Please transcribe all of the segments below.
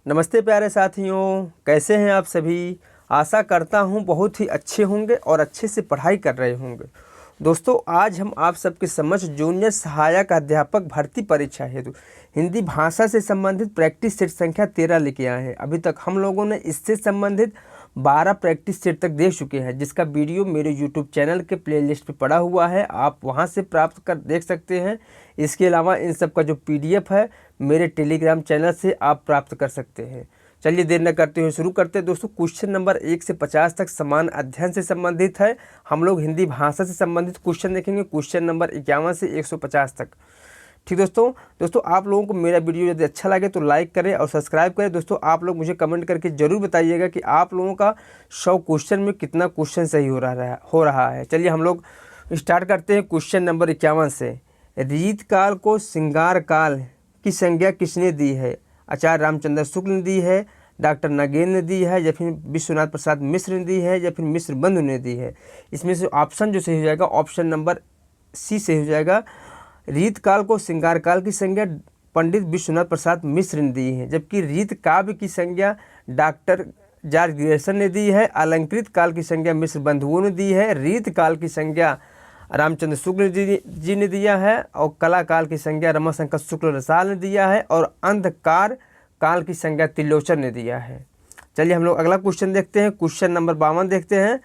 नमस्ते प्यारे साथियों, कैसे हैं आप सभी। आशा करता हूं बहुत ही अच्छे होंगे और अच्छे से पढ़ाई कर रहे होंगे। दोस्तों, आज हम आप सबके समक्ष जूनियर सहायक अध्यापक भर्ती परीक्षा हेतु हिंदी भाषा से संबंधित प्रैक्टिस सेट संख्या 13 लेके आए हैं। अभी तक हम लोगों ने इससे संबंधित 12 प्रैक्टिस सेट तक देख चुके हैं, जिसका वीडियो मेरे यूट्यूब चैनल के प्लेलिस्ट पे पड़ा हुआ है, आप वहां से प्राप्त कर देख सकते हैं। इसके अलावा इन सब का जो PDF है मेरे टेलीग्राम चैनल से आप प्राप्त कर सकते हैं। चलिए देर न करते हुए शुरू करते हैं। दोस्तों, क्वेश्चन नंबर 1 से 50 तक समान अध्ययन से संबंधित है। हम लोग हिंदी भाषा से संबंधित क्वेश्चन देखेंगे, क्वेश्चन नंबर 51 से 150 तक। ठीक दोस्तों, आप लोगों को मेरा वीडियो यदि अच्छा लगे तो लाइक करें और सब्सक्राइब करें। दोस्तों, आप लोग मुझे कमेंट करके ज़रूर बताइएगा कि आप लोगों का 100 क्वेश्चन में कितना क्वेश्चन सही हो रहा है। चलिए हम लोग स्टार्ट करते हैं क्वेश्चन नंबर 51 से। रीत काल को श्रृंगार काल की संज्ञा किसने दी है? आचार्य रामचंद्र शुक्ल ने दी है, डॉक्टर नगेन ने दी है, या फिर विश्वनाथ प्रसाद मिश्र ने दी है, या फिर मिश्र बंधु ने दी है। इसमें से ऑप्शन जो सही हो जाएगा ऑप्शन नंबर सी से हो जाएगा। रीत काल को श्रृंगार काल की संज्ञा पंडित विश्वनाथ प्रसाद मिश्र ने दी है, जबकि रीत काव्य की संज्ञा डॉक्टर जॉर्ज ग्रेसन ने दी है। अलंकृत काल की संज्ञा मिश्र बंधुओं ने दी है। रीत काल की संज्ञा रामचंद्र शुक्ल जी ने दिया है, और कला काल की संज्ञा रमाशंकर शुक्ल रसाल ने दिया है, और अंधकार काल की संज्ञा त्रिलोचन ने दिया है। चलिए हम लोग अगला क्वेश्चन देखते हैं। क्वेश्चन नंबर 52 देखते हैं।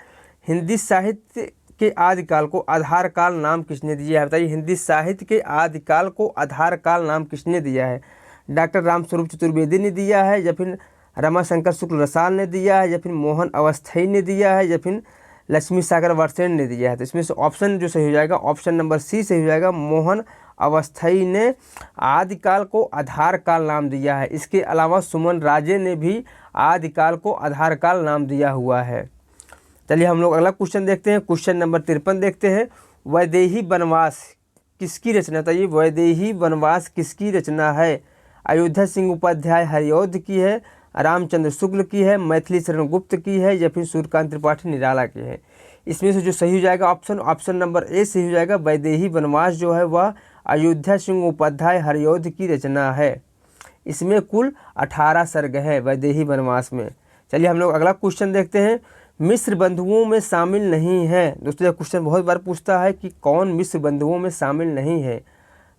हिंदी साहित्य के आदिकाल को आधार काल नाम किसने दिया है? बताइए, हिंदी साहित्य के आदिकाल को आधार काल नाम किसने दिया है? डॉक्टर रामस्वरूप चतुर्वेदी ने दिया है, या फिर रमाशंकर शुक्ल रसाल ने दिया है, या फिर मोहन अवस्थी ने दिया है, या फिर लक्ष्मी सागर वर्सेन ने दिया है। तो इसमें से ऑप्शन जो सही हो जाएगा ऑप्शन नंबर सी सही हो जाएगा। मोहन अवस्थी ने आदिकाल को आधार काल नाम दिया है। इसके अलावा सुमन राजे ने भी आदिकाल को आधार काल नाम दिया हुआ है। चलिए हम लोग अगला क्वेश्चन देखते हैं। क्वेश्चन नंबर 53 देखते हैं। वैदेही वनवास किसकी रचना? बताइए, वैदेही वनवास किसकी रचना है? अयोध्या सिंह उपाध्याय हरिऔध की है, रामचंद्र शुक्ल की है, मैथिली शरण गुप्त की है, या फिर सूर्यकांत त्रिपाठी निराला की है। इसमें से जो सही हो जाएगा ऑप्शन नंबर ए सही हो जाएगा। वैदेही वनवास जो है वह अयोध्या सिंह उपाध्याय हरिऔध की रचना है। इसमें कुल 18 सर्ग है वैदेही वनवास में। चलिए हम लोग अगला क्वेश्चन देखते हैं। मिश्र बंधुओं में शामिल नहीं है। दोस्तों, यह क्वेश्चन बहुत बार पूछता है कि कौन मिश्र बंधुओं में शामिल नहीं है?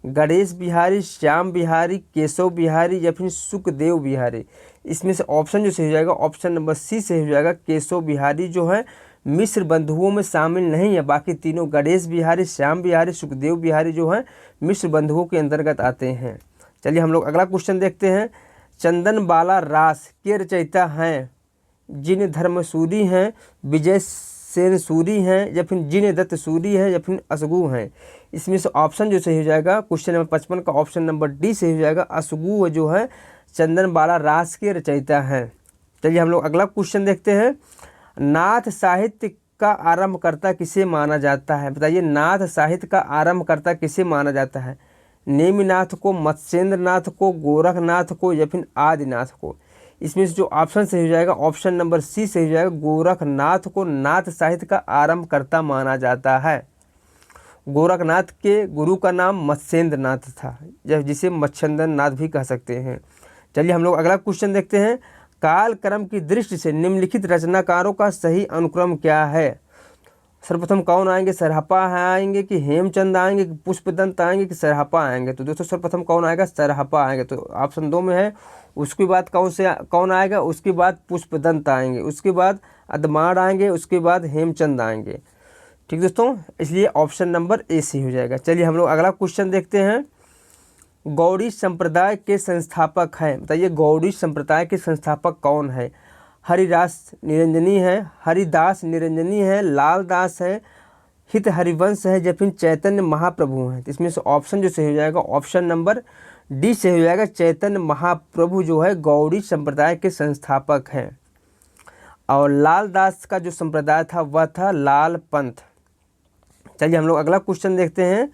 गणेश बिहारी, श्याम बिहारी, केशव बिहारी, या फिर सुखदेव बिहारी। इसमें से ऑप्शन जो सही हो जाएगा ऑप्शन नंबर सी सही हो जाएगा। केशव बिहारी जो है मिश्र बंधुओं में शामिल नहीं है। बाकी तीनों गणेश बिहारी, श्याम बिहारी, सुखदेव बिहारी जो है मिश्र बंधुओं के अंतर्गत आते हैं। चलिए हम लोग अगला क्वेश्चन देखते हैं। चंदन बाला रास के रचयिता हैं? जिन धर्मसूरी हैं, विजय सेन सूरी हैं, या फिर जिन दत्त सूरी हैं, या फिर असगु हैं। इसमें से ऑप्शन जो सही हो जाएगा क्वेश्चन नंबर 55 का ऑप्शन नंबर डी सही हो जाएगा। असगु जो है चंदन बाला रास के रचयिता हैं। चलिए हम लोग अगला क्वेश्चन देखते हैं। नाथ साहित्य का आरंभकर्ता किसे माना जाता है? बताइए, नाथ साहित्य का आरंभकर्ता किसे माना जाता है? नेमिनाथ को, मत्स्येंद्र नाथ को, गोरखनाथ को, या फिर आदिनाथ को। इसमें से जो ऑप्शन सही हो जाएगा ऑप्शन नंबर सी सही हो जाएगा। गोरखनाथ को नाथ साहित्य का आरंभकर्ता माना जाता है। गोरखनाथ के गुरु का नाम मत्स्येंद्र नाथ था, जिसे मच्छंदर नाथ भी कह सकते हैं। चलिए हम लोग अगला क्वेश्चन देखते हैं। काल क्रम की दृष्टि से निम्नलिखित रचनाकारों का सही अनुक्रम क्या है? सर्वप्रथम कौन आएंगे? सरहपा आएंगे कि हेमचंद आएंगे कि पुष्पदंत आएंगे कि सरहपा आएंगे? तो दोस्तों, सर्वप्रथम कौन आएगा? सरहपा आएंगे। तो ऑप्शन 2 में है। उसके बाद कौन आएगा? उसके बाद पुष्पदंत आएंगे, उसके बाद अदमाड़ आएंगे, उसके बाद हेमचंद आएंगे। ठीक दोस्तों, इसलिए ऑप्शन नंबर ए सी हो जाएगा। चलिए हम लोग अगला क्वेश्चन देखते हैं। गौड़ी संप्रदाय के संस्थापक हैं? बताइए, गौड़ी संप्रदाय के संस्थापक कौन है? हरिदास निरंजनी है, हरिदास निरंजनी है, लाल दास है, हित हरिवंश है, या फिर चैतन्य महाप्रभु हैं। तो इसमें से ऑप्शन जो सही हो जाएगा ऑप्शन नंबर डी से हो जाएगा। चैतन्य महाप्रभु जो है गौड़ी संप्रदाय के संस्थापक हैं। और लाल दास का जो संप्रदाय था वह था लाल पंथ। चलिए हम लोग अगला क्वेश्चन देखते हैं।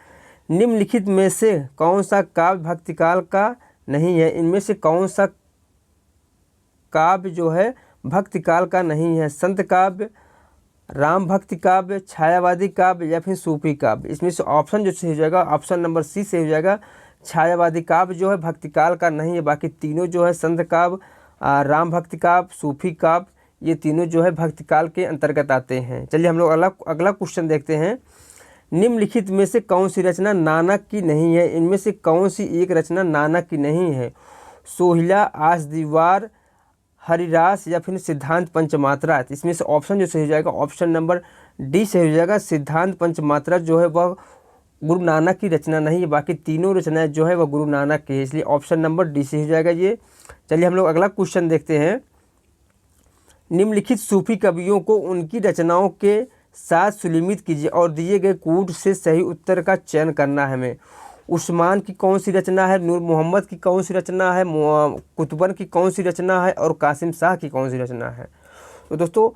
निम्नलिखित में से कौन सा काव्य भक्तिकाल का नहीं है? इनमें से कौन सा काव्य जो है भक्तिकाल का नहीं है? संत काव्य, राम भक्ति काव्य, छायावादी काव्य, या फिर सूफी काव्य। इसमें से ऑप्शन जो सही हो जाएगा ऑप्शन नंबर सी से हो जाएगा। छायावादी काव्य जो है भक्तिकाल का नहीं है। बाकी तीनों जो है संत काव्य, राम भक्ति काव्य, सूफी काव्य, ये तीनों जो है भक्ति काल के अंतर्गत आते हैं। चलिए हम लोग अगला क्वेश्चन देखते हैं। निम्नलिखित में से कौन सी रचना नानक की नहीं है? इनमें से कौन सी एक रचना नानक की नहीं है? सोहिला, आस दीवार, हरिरास या फिर सिद्धांत पंचमात्रा। इसमें से ऑप्शन जो सही हो जाएगा ऑप्शन नंबर डी सही हो जाएगा। सिद्धांत पंचमात्रा जो है वह गुरु नानक की रचना नहीं है, बाकी तीनों रचनाएं जो है वह गुरु नानक की है, इसलिए ऑप्शन नंबर डी सही हो जाएगा ये। चलिए हम लोग अगला क्वेश्चन देखते हैं। निम्नलिखित सूफी कवियों को उनकी रचनाओं के साथ सुलिमित कीजिए और दिए गए कूट से सही उत्तर का चयन करना है हमें। उस्मान की कौन सी रचना है, नूर मोहम्मद की कौन सी रचना है, कुतुबन की कौन सी रचना है और कासिम शाह की कौन सी रचना है? तो दोस्तों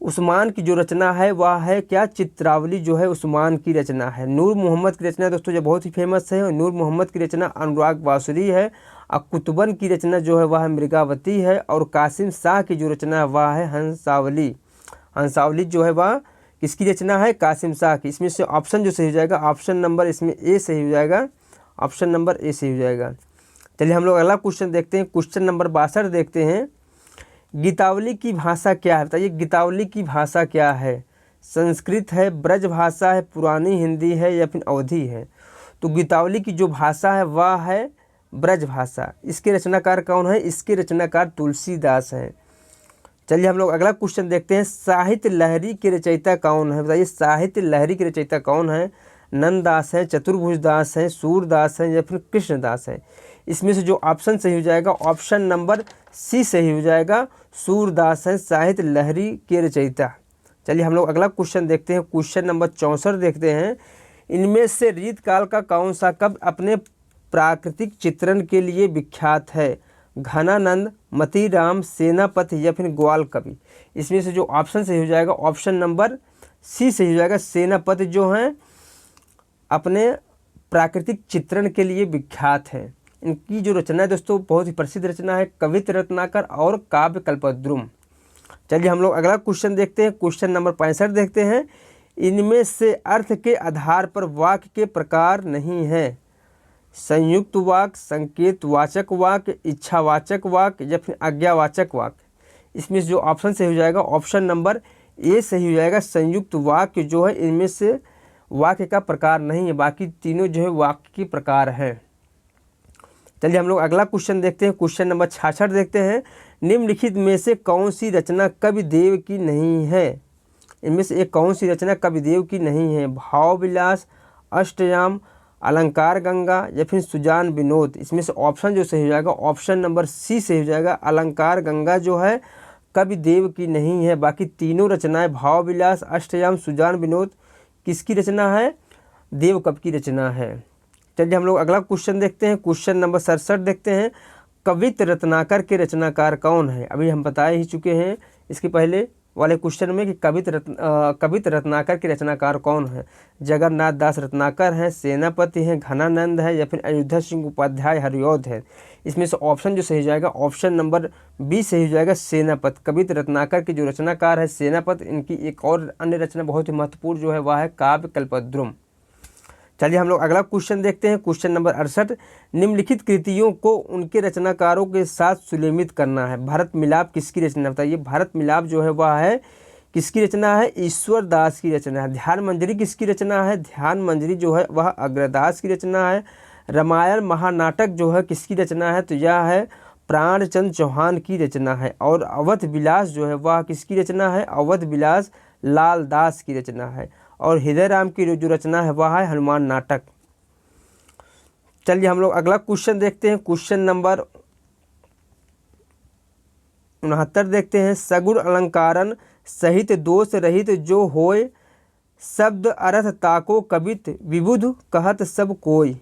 उस्मान की जो रचना है वह है क्या? चित्रावली जो है उस्मान की रचना है। नूर मोहम्मद की रचना दोस्तों जो बहुत ही फेमस है, नूर मोहम्मद की रचना अनुराग बासुरी है। और कुतुबन की रचना जो है वह मृगावती है। और कासिम शाह की जो रचना है वह है हंसावली। हंसावली जो है वह किसकी रचना है? कासिम शाह की। इसमें से ऑप्शन जो सही हो जाएगा ऑप्शन नंबर इसमें ए सही हो जाएगा, ऑप्शन नंबर ए सही हो जाएगा। चलिए हम लोग अगला क्वेश्चन देखते हैं। क्वेश्चन नंबर 62 देखते हैं। गीतावली की भाषा क्या है? बताइए गीतावली की भाषा क्या है? संस्कृत है, ब्रज भाषा है, पुरानी हिंदी है या फिर अवधी है? तो गीतावली की जो भाषा है वह है ब्रज भाषा। इसके रचनाकार कौन है? इसके रचनाकार तुलसीदास हैं। चलिए हम लोग अगला क्वेश्चन देखते हैं। साहित्य लहरी के रचयिता कौन है? बताइए साहित्य लहरी के रचयिता कौन है? नंददास है, चतुर्भुज दास है, सूरदास है या फिर कृष्णदास है? इसमें से जो ऑप्शन सही हो जाएगा ऑप्शन नंबर सी सही हो जाएगा। सूरदास है साहित्य लहरी के रचयिता। चलिए हम लोग अगला क्वेश्चन देखते हैं। क्वेश्चन नंबर 64 देखते हैं। इनमें से रीतकाल का कौन सा कवि अपने प्राकृतिक चित्रण के लिए विख्यात है? घनानंद, मतीराम, सेनापति या फिर ग्वाल कवि? इसमें से जो ऑप्शन सही हो जाएगा ऑप्शन नंबर सी सही हो जाएगा। सेनापति जो हैं अपने प्राकृतिक चित्रण के लिए विख्यात है। इनकी जो रचना है दोस्तों बहुत ही प्रसिद्ध रचना है, कवित रत्नाकर और काव्य कल्पद्रुम। चलिए हम लोग अगला क्वेश्चन देखते हैं। क्वेश्चन नंबर 65 देखते हैं। इनमें से अर्थ के आधार पर वाक्य के प्रकार नहीं है? संयुक्त वाक्य, संकेतवाचक वाक्य, इच्छावाचक वाक्य या फिर आज्ञावाचक वाक्य? इसमें जो ऑप्शन सही हो जाएगा ऑप्शन नंबर ए सही हो जाएगा। संयुक्त वाक्य जो है इनमें से वाक्य का प्रकार नहीं है, बाकी तीनों जो है वाक्य के प्रकार हैं। चलिए हम लोग अगला क्वेश्चन देखते हैं। क्वेश्चन नंबर 66 देखते हैं। निम्नलिखित में से कौन सी रचना कविदेव की नहीं है? इनमें से एक कौन सी रचना कविदेव की नहीं है? भाव विलास, अष्टयाम, अलंकार गंगा या फिर सुजान विनोद? इसमें से ऑप्शन जो सही हो जाएगा ऑप्शन नंबर सी सही हो जाएगा। अलंकार गंगा जो है कविदेव की नहीं है, बाकी तीनों रचनाएं भाव विलास, अष्टयाम, सुजान विनोद किसकी रचना है? देव कवि की रचना है। चलिए हम लोग अगला क्वेश्चन देखते हैं। क्वेश्चन नंबर 67 देखते हैं। कवित रत्नाकर के रचनाकार कौन है? अभी हम बता ही चुके हैं इसके पहले वाले क्वेश्चन में कि कवित रत्नाकर के रचनाकार कौन है? जगन्नाथ दास रत्नाकर हैं, सेनापति हैं, घनानंद है या फिर अयोध्या सिंह उपाध्याय हरिऔध है? इसमें से ऑप्शन जो सही हो जाएगा ऑप्शन नंबर बी सही हो जाएगा। सेनापति। कवित रत्नाकर के जो रचनाकार है सेनापति। इनकी एक और अन्य रचना बहुत ही महत्वपूर्ण जो है वह है काव्य कल्पद्रुम। चलिए हम लोग अगला क्वेश्चन देखते हैं। Question number 68। निम्नलिखित कृतियों को उनके रचनाकारों के साथ सुलेमित करना है। भरत मिलाप किसकी रचना? बताइए भरत मिलाप जो है वह है किसकी रचना है? ईश्वर दास की रचना है। ध्यान मंजरी किसकी रचना है? ध्यान मंजरी जो है वह अग्रदास की रचना है। रामायण महानाटक जो है किसकी रचना है? तो यह है प्राणचंद चौहान की रचना है। और अवध विलास जो है वह किसकी रचना है? अवध विलास लाल दास की रचना है। और हृदय राम की जो रचना है वह है हनुमान नाटक। चलिए हम लोग अगला क्वेश्चन देखते हैं। क्वेश्चन नंबर 69 देखते हैं। सगुण अलंकारन सहित दोष रहित जो होय, शब्द अर्थ ताको कवित विबुध कहत सब कोय।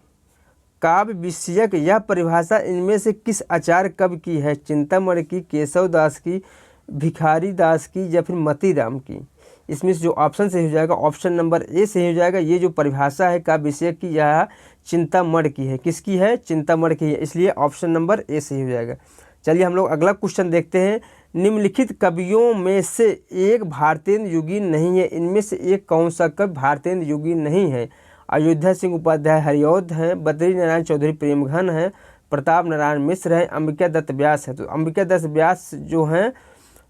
काव्य विषयक यह परिभाषा इनमें से किस आचार्य कवि की है? चिंतामणि की, केशव दास की, भिखारी दास की या फिर मतीराम की? इसमें से जो ऑप्शन सही हो जाएगा ऑप्शन नंबर ए सही हो जाएगा। ये जो परिभाषा है काव्य विषय की यह चिंतामणि की है। किसकी है? चिंतामणि की है, इसलिए ऑप्शन नंबर ए सही हो जाएगा। चलिए हम लोग अगला क्वेश्चन देखते हैं। निम्नलिखित कवियों में से एक भारतेंद्र युगीन नहीं है। इनमें से एक कौन सा कवि भारतेंद्र युगीन नहीं है? अयोध्या सिंह उपाध्याय हरिऔध हैं, बद्री नारायण चौधरी प्रेमघन हैं, प्रताप नारायण मिश्र हैं, अंबिका दत्त व्यास है। तो अंबिका दत्त व्यास जो हैं,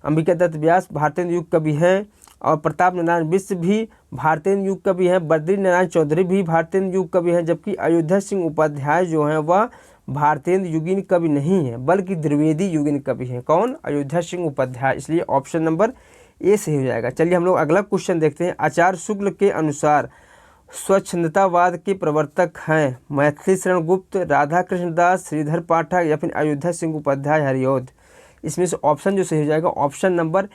अंबिका दत्त व्यास भारतीय युग कवि हैं और प्रताप नारायण मिश्र भी भारतीय युग कवि हैं। बद्री नारायण चौधरी भी भारतीय युग कवि हैं, जबकि अयोध्या सिंह उपाध्याय जो हैं वह भारतीय युगीन कवि नहीं है बल्कि द्विवेदी युगीन कवि हैं। कौन? अयोध्या सिंह उपाध्याय। इसलिए ऑप्शन नंबर ए सही हो जाएगा। चलिए हम लोग अगला क्वेश्चन देखते हैं। आचार्य शुक्ल के अनुसार स्वच्छंदतावाद के प्रवर्तक हैं मैथिली शरण गुप्त, राधा कृष्ण दास, श्रीधर पाठक या फिर अयोध्या सिंह उपाध्याय हरिऔध। इसमें से ऑप्शन जो सही हो जाएगा ऑप्शन नंबर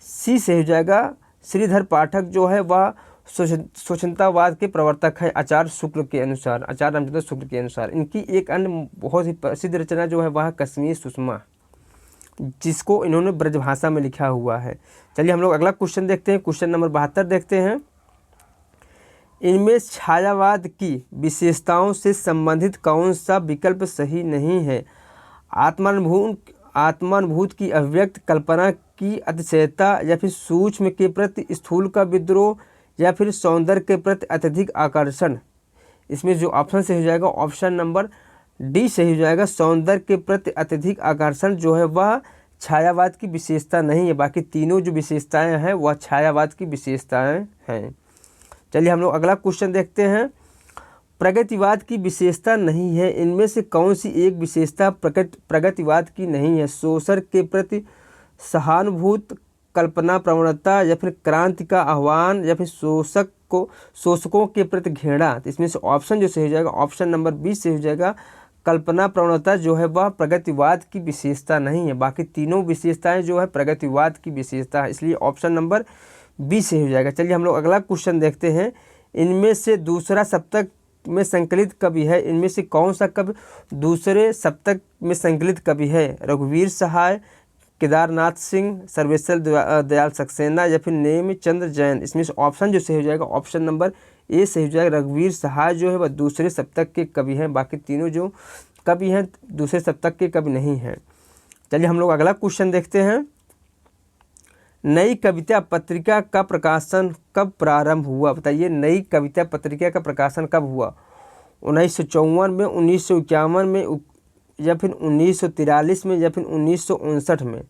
सी सही हो जाएगा। श्रीधर पाठक जो है वह स्वच्छंदतावाद के प्रवर्तक हैं आचार्य शुक्ल के अनुसार, आचार्य रामचंद्र शुक्ल के अनुसार। इनकी एक अन्य बहुत ही प्रसिद्ध रचना जो है वह कश्मीर सुषमा, जिसको इन्होंने ब्रजभाषा में लिखा हुआ है। चलिए हम लोग अगला क्वेश्चन देखते हैं। क्वेश्चन नंबर 72 देखते हैं। इनमें छायावाद की विशेषताओं से संबंधित कौन सा विकल्प सही नहीं है? आत्मानुभूत की अभिव्यक्त, कल्पना की अतिशयता या फिर सूक्ष्म के प्रति स्थूल का विद्रोह या फिर सौंदर्य के प्रति अत्यधिक आकर्षण। इसमें जो ऑप्शन सही हो जाएगा ऑप्शन नंबर डी सही हो जाएगा। सौंदर्य के प्रति अत्यधिक आकर्षण जो है वह छायावाद की विशेषता नहीं है, बाकी तीनों जो विशेषताएं हैं वह छायावाद की विशेषताएं हैं। चलिए हम लोग अगला क्वेश्चन देखते हैं। प्रगतिवाद की विशेषता नहीं है, इनमें से कौन सी एक विशेषता प्रगतिवाद की नहीं है? शोषण के प्रति सहानुभूत, कल्पना प्रवणता या फिर क्रांति का आह्वान या फिर शोषकों के प्रति घृणा। तो इसमें से ऑप्शन जो सही हो जाएगा ऑप्शन नंबर बी से हो जाएगा। कल्पना प्रवणता जो है वह प्रगतिवाद की विशेषता नहीं है, बाकी तीनों विशेषताएं जो है प्रगतिवाद की विशेषता है, इसलिए ऑप्शन नंबर बी से हो जाएगा। चलिए हम लोग अगला क्वेश्चन देखते हैं। इनमें से दूसरा सप्तक में संकलित कवि है, इनमें से कौन सा कवि दूसरे सप्तक में संकलित कवि है? रघुवीर सहाय, केदारनाथ सिंह, सर्वेश्वर दयाल सक्सेना या फिर नेमिचंद्र जैन। इसमें से ऑप्शन जो सही हो जाएगा ऑप्शन नंबर ए सही हो जाएगा। रघुवीर सहाय जो है वह दूसरे सप्तक के कवि हैं, बाकी तीनों जो कवि हैं दूसरे सप्तक के कवि नहीं हैं। चलिए हम लोग अगला क्वेश्चन देखते हैं। नई कविता पत्रिका का प्रकाशन कब प्रारंभ हुआ? बताइए, नई कविता पत्रिका का प्रकाशन कब हुआ? 1954 में, 1951 में या फिर 1943 में या फिर 1959 में।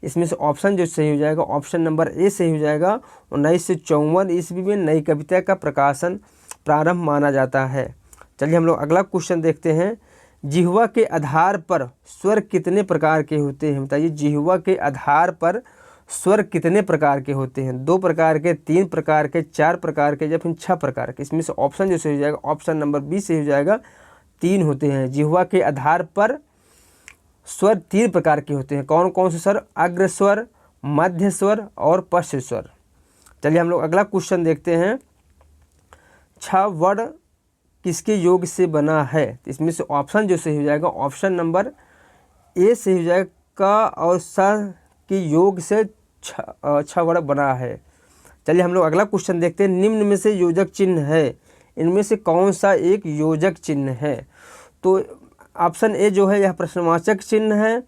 इसमें से ऑप्शन जो सही हो जाएगा ऑप्शन नंबर ए सही हो जाएगा। 1954 ईस्वी में नई कविता का प्रकाशन प्रारंभ माना जाता है। चलिए हम लोग अगला क्वेश्चन देखते हैं। जिह्वा के आधार पर स्वर कितने प्रकार के होते हैं? बताइए, जिह्वा के आधार पर स्वर कितने प्रकार के होते हैं? 2 प्रकार के, 3 प्रकार के, 4 प्रकार के या फिर 6 प्रकार के। इसमें से ऑप्शन जो सही हो जाएगा ऑप्शन नंबर बी से हो जाएगा। 3 होते हैं। जिह्वा के आधार पर स्वर 3 प्रकार के होते हैं। कौन कौन से स्वर? अग्र स्वर, मध्य स्वर और पश्च स्वर। चलिए हम लोग अगला क्वेश्चन देखते हैं। 6 वर्ण किसके योग से बना है? इसमें से ऑप्शन जो सही हो जाएगा ऑप्शन नंबर ए सही हो जाएगा। क और स के योग से 6 वर्ण बना है। चलिए हम लोग अगला क्वेश्चन देखते हैं। निम्न में से योजक चिन्ह है, इनमें से कौन सा एक योजक चिन्ह है? तो ऑप्शन ए जो है यह प्रश्नवाचक चिन्ह है,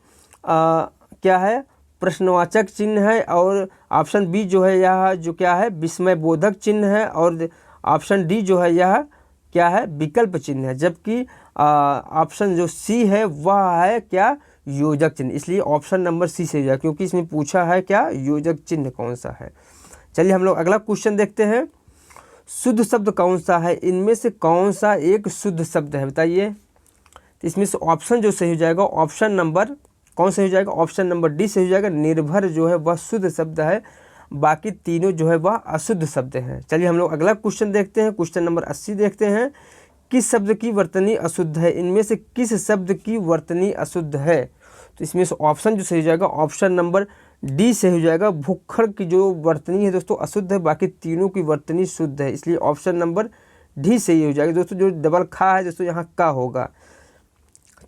क्या है? प्रश्नवाचक चिन्ह है। और ऑप्शन बी जो है यह जो क्या है? विस्मय बोधक चिन्ह है। और ऑप्शन डी जो है यह क्या है? विकल्प चिन्ह है। जबकि ऑप्शन जो सी है वह है क्या? योजक चिन्ह। इसलिए ऑप्शन नंबर सी से जाए, क्योंकि इसमें पूछा है क्या? योजक चिन्ह कौन सा है। चलिए हम लोग अगला क्वेश्चन देखते हैं। शुद्ध शब्द कौन सा है? इनमें से कौन सा एक शुद्ध शब्द है? बताइए। तो इसमें से ऑप्शन जो सही हो जाएगा ऑप्शन नंबर कौन सही हो जाएगा? ऑप्शन नंबर डी सही हो जाएगा। निर्भर जो है वह शुद्ध शब्द है, बाकी तीनों जो है वह अशुद्ध शब्द हैं। चलिए हम लोग अगला क्वेश्चन देखते हैं। क्वेश्चन नंबर 80 देखते हैं। किस शब्द की वर्तनी अशुद्ध है? इनमें से किस शब्द की वर्तनी अशुद्ध है? तो इसमें से ऑप्शन जो सही हो जाएगा ऑप्शन नंबर डी से हो जाएगा। भुक्खड़ की जो वर्तनी है दोस्तों अशुद्ध है, बाकी तीनों की वर्तनी शुद्ध है, इसलिए ऑप्शन नंबर डी सही हो जाएगा। दोस्तों जो डबल खा है दोस्तों यहाँ का होगा।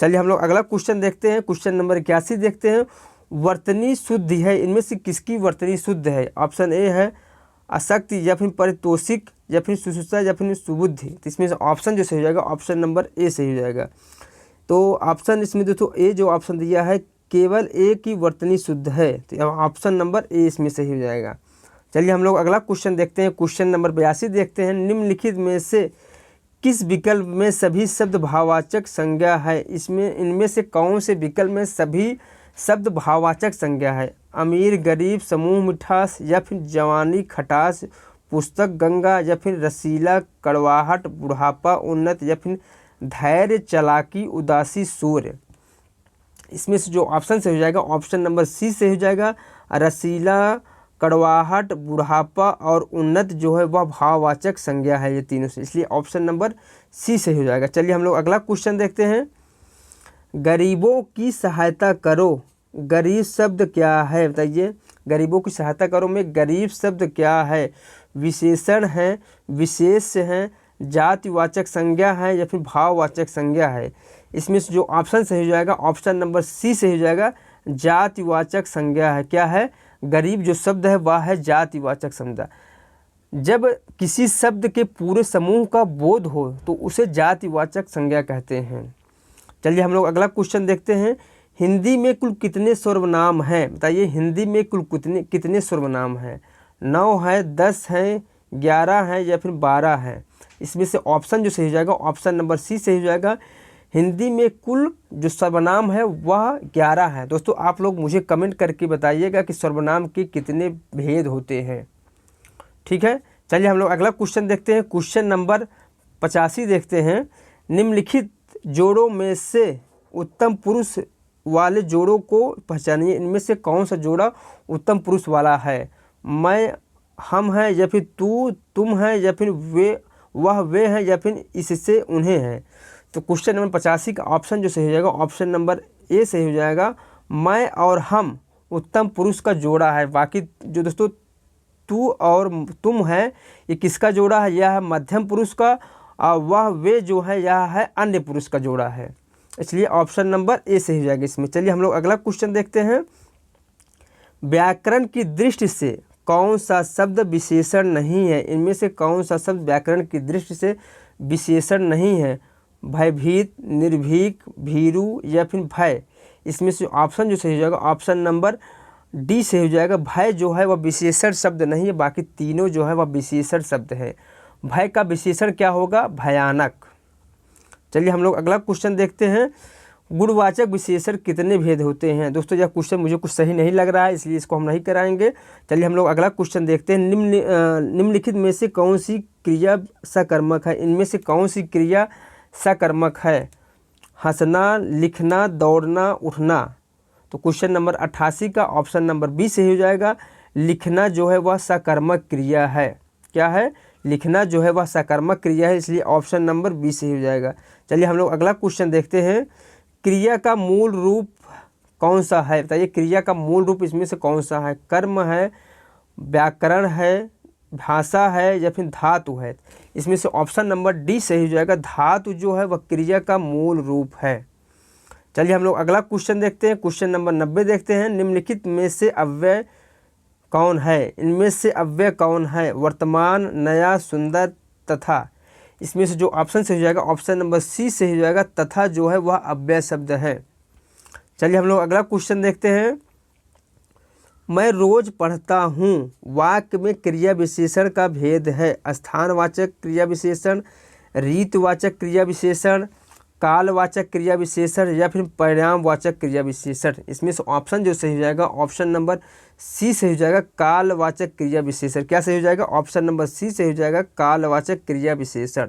चलिए हम लोग अगला क्वेश्चन देखते हैं। क्वेश्चन नंबर 81 देखते हैं। वर्तनी शुद्ध है, इनमें से किसकी वर्तनी शुद्ध है? ऑप्शन ए है अशक्ति या फिर परितोषिक या फिर सुसुता या फिर सुबुद्धि। तो इसमें से ऑप्शन जो सही हो जाएगा ऑप्शन नंबर ए सही हो जाएगा। तो ऑप्शन इसमें दोस्तों ए जो ऑप्शन दिया है केवल ए की वर्तनी शुद्ध है, तो ऑप्शन नंबर ए इसमें सही हो जाएगा। चलिए हम लोग अगला क्वेश्चन देखते हैं। क्वेश्चन नंबर 82 देखते हैं। निम्नलिखित में से किस विकल्प में सभी शब्द भाववाचक संज्ञा है? इसमें इनमें से कौन से विकल्प में सभी शब्द भाववाचक संज्ञा है? अमीर गरीब, समूह मिठास, या फिर जवानी खटास, पुस्तक गंगा, या फिर रसीला कड़वाहट, बुढ़ापा उन्नत, या फिर धैर्य चालाकी उदासी सूर्य। इसमें से जो ऑप्शन से हो जाएगा ऑप्शन नंबर सी से हो जाएगा। रसीला, कड़वाहट, बुढ़ापा और उन्नत जो है वह भाववाचक संज्ञा है ये तीनों से, इसलिए ऑप्शन नंबर सी से हो जाएगा। चलिए हम लोग अगला क्वेश्चन देखते हैं। गरीबों की सहायता करो, गरीब शब्द क्या है बताइए? गरीबों की सहायता करो में गरीब शब्द क्या है? विशेषण है, विशेष है, जातिवाचक संज्ञा है, या फिर भाववाचक संज्ञा है? इसमें से जो ऑप्शन से हो जाएगा ऑप्शन नंबर सी से हो जाएगा, जातिवाचक संज्ञा है। क्या है? गरीब जो शब्द है वह है जातिवाचक संज्ञा। जब किसी शब्द के पूरे समूह का बोध हो तो उसे जातिवाचक संज्ञा कहते हैं। चलिए हम लोग अगला क्वेश्चन देखते हैं। हिंदी में कुल कितने सर्वनाम हैं बताइए? हिंदी में कुल कितने सर्वनाम हैं? 9 है, 10 है, 11 है, या फिर 12 है? इसमें से ऑप्शन जो सही हो जाएगा ऑप्शन नंबर सी सही हो जाएगा। हिंदी में कुल जो सर्वनाम है वह 11 है। दोस्तों आप लोग मुझे कमेंट करके बताइएगा कि सर्वनाम के कितने भेद होते हैं। ठीक है, चलिए हम लोग अगला क्वेश्चन देखते हैं। क्वेश्चन नंबर 85 देखते हैं। निम्नलिखित जोड़ों में से उत्तम पुरुष वाले जोड़ों को पहचानिए। इनमें से कौन सा जोड़ा उत्तम पुरुष वाला है? मैं, हम हैं, या फिर तू, तुम है, या फिर वे, वह, वे हैं, या फिर इससे, उन्हें हैं? तो क्वेश्चन नंबर 85 का ऑप्शन जो सही हो जाएगा ऑप्शन नंबर ए सही हो जाएगा। मैं और हम उत्तम पुरुष का जोड़ा है। बाकी जो दोस्तों तू और तुम है ये किसका जोड़ा है? यह है मध्यम पुरुष का, और वह, वे जो है यह है अन्य पुरुष का जोड़ा है, इसलिए ऑप्शन नंबर ए सही हो जाएगा इसमें। चलिए हम लोग अगला क्वेश्चन देखते हैं। व्याकरण की दृष्टि से कौन सा शब्द विशेषण नहीं है? इनमें से कौन सा शब्द व्याकरण की दृष्टि से विशेषण नहीं है? भयभीत, निर्भीक, भीरू, या फिर भय? इसमें से ऑप्शन जो सही हो जाएगा ऑप्शन नंबर डी से हो जाएगा। भय जो है वह विशेषण शब्द नहीं है, बाकी तीनों जो है वह विशेषण शब्द है। भय का विशेषण क्या होगा? भयानक। चलिए हम लोग अगला क्वेश्चन देखते हैं। गुणवाचक विशेषण कितने भेद होते हैं? दोस्तों यह क्वेश्चन मुझे कुछ सही नहीं लग रहा है, इसलिए इसको हम नहीं कराएंगे। चलिए हम लोग अगला क्वेश्चन देखते हैं। निम्नलिखित में से कौन सी क्रिया सकर्मक है? इनमें से कौन सी क्रिया सकर्मक है? हंसना, लिखना, दौड़ना, उठना? तो क्वेश्चन नंबर 88 का ऑप्शन नंबर बी से हो जाएगा। लिखना जो है वह सकर्मक क्रिया है। क्या है? लिखना जो है वह सकर्मक क्रिया है, इसलिए ऑप्शन नंबर बी से हो जाएगा। चलिए हम लोग अगला क्वेश्चन देखते हैं। क्रिया का मूल रूप कौन सा है बताइए? क्रिया का मूल रूप इसमें से कौन सा है? कर्म है, व्याकरण है, भाषा है, या फिर धातु है? इसमें से ऑप्शन नंबर डी सही हो जाएगा। धातु जो है वह क्रिया का मूल रूप है। चलिए हम लोग अगला क्वेश्चन देखते हैं। क्वेश्चन नंबर 90 देखते हैं। निम्नलिखित में से अव्यय कौन है? इनमें से अव्यय कौन है? वर्तमान, नया, सुंदर, तथा? इसमें से जो ऑप्शन से हो जाएगा ऑप्शन नंबर सी से हो जाएगा। तथा जो है वह अव्यय शब्द है। चलिए हम लोग अगला क्वेश्चन देखते हैं। मैं रोज पढ़ता हूँ वाक्य में क्रिया विशेषण का भेद है। स्थानवाचक क्रिया विशेषण, रीतवाचक क्रिया विशेषण, कालवाचक क्रिया विशेषण, या फिर परिणामवाचक क्रिया विशेषण? इसमें से ऑप्शन जो सही हो जाएगा ऑप्शन नंबर सी से हो जाएगा। कालवाचक क्रिया विशेषण। क्या सही हो जाएगा? ऑप्शन नंबर सी से हो जाएगा, कालवाचक क्रिया विशेषण।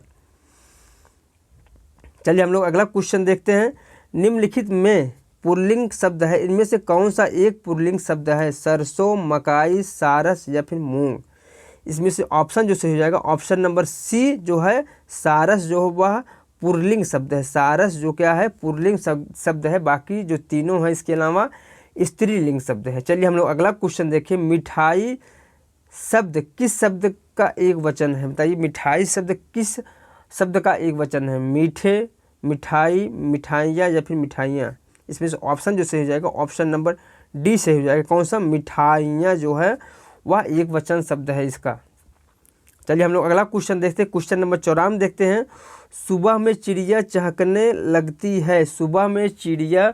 चलिए हम लोग अगला क्वेश्चन देखते हैं। निम्नलिखित में पुल्लिंग शब्द है, इनमें से कौन सा एक पुल्लिंग शब्द है? सरसों, मकाई, सारस, या फिर मूंग? इसमें से ऑप्शन जो सही हो जाएगा ऑप्शन नंबर सी जो है सारस जो है वह पुल्लिंग शब्द है। सारस जो क्या है? पुल्लिंग शब्द है। बाकी जो तीनों हैं इसके अलावा स्त्रीलिंग शब्द है। चलिए हम लोग अगला क्वेश्चन देखिए। मिठाई शब्द किस शब्द का एक वचन है बताइए? मिठाई शब्द किस शब्द का एक वचन है? मीठे, मिठाई, मिठाइयाँ, या फिर मिठाइयाँ? इसमें से ऑप्शन जो सही हो जाएगा ऑप्शन नंबर डी से हो जाएगा। कौन सा? मिठाइयाँ जो है वह एक वचन शब्द है इसका। चलिए हम लोग अगला क्वेश्चन देखते हैं। क्वेश्चन नंबर 54 देखते हैं। सुबह में चिड़िया चहकने लगती है। सुबह में चिड़िया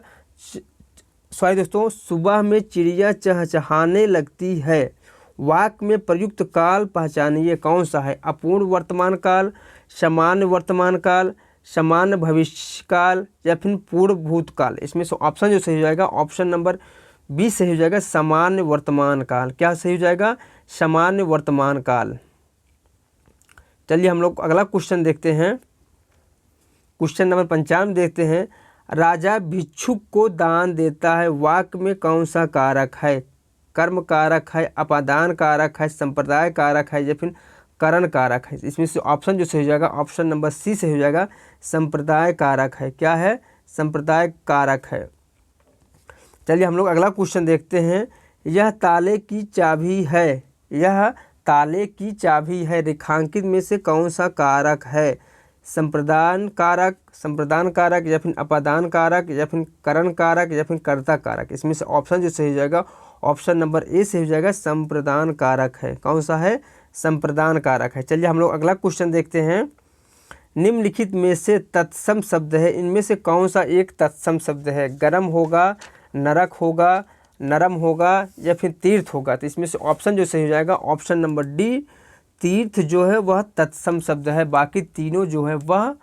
सुबह में चिड़िया चहचहाने लगती है। वाक्य में प्रयुक्त काल पहचानिए, कौन सा है? अपूर्ण वर्तमान काल, सामान्य वर्तमान काल, सामान्य भविष्य काल या फिर पूर्व भूतकाल। इसमें से ऑप्शन जो सही हो जाएगा ऑप्शन नंबर बी सही हो जाएगा, सामान्य वर्तमान काल। क्या सही हो जाएगा? सामान्य वर्तमान काल। चलिए हम लोग अगला क्वेश्चन देखते हैं, क्वेश्चन नंबर 55 देखते हैं। राजा भिक्षुक को दान देता है, वाक्य में कौन सा कारक है? कर्म कारक है, अपादान कारक है, संप्रदाय कारक है या फिर करण कारक है? इसमें से ऑप्शन जो सही हो जाएगा ऑप्शन नंबर सी सही हो जाएगा, संप्रदाय कारक है। क्या है? संप्रदाय कारक है। चलिए हम लोग अगला क्वेश्चन देखते हैं। यह ताले की चाबी है, यह ताले की चाबी है, रेखांकित में से कौन सा कारक है? संप्रदान कारक या फिर अपादान कारक या फिर करण कारक या फिर कर्ता कारक? इसमें से ऑप्शन जो सही हो जाएगा ऑप्शन नंबर ए सही हो जाएगा, संप्रदान कारक है। कौन सा है? संप्रदान कारक है। चलिए हम लोग अगला क्वेश्चन देखते हैं। निम्नलिखित में से तत्सम शब्द है, इनमें से कौन सा एक तत्सम शब्द है? गर्म होगा, नरक होगा, नरम होगा या फिर तीर्थ होगा? तो इसमें से ऑप्शन जो सही हो जाएगा ऑप्शन नंबर डी, तीर्थ जो है वह तत्सम शब्द है, बाकी तीनों जो है वह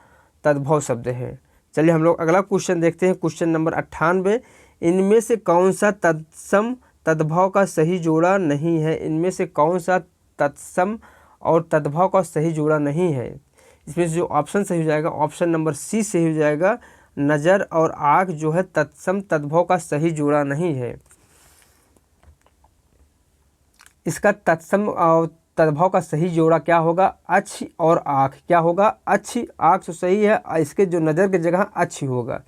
तद्भव शब्द है। चलिए हम लोग अगला क्वेश्चन देखते हैं, क्वेश्चन नंबर 98। इनमें से कौन सा तत्सम तद्भव का सही जोड़ा नहीं है? इनमें से कौन सा तत्सम और तद्भव का सही जोड़ा नहीं है? इसमें से जो ऑप्शन सही हो जाएगा ऑप्शन नंबर सी सही हो जाएगा, नज़र और आँख जो है तत्सम तद्भव का सही जोड़ा नहीं है। इसका तत्सम और तद्भव का सही जोड़ा क्या होगा? अच्छी और आँख। क्या होगा? अच्छी आँख तो सही है, इसके जो नज़र की जगह अच्छी होगा।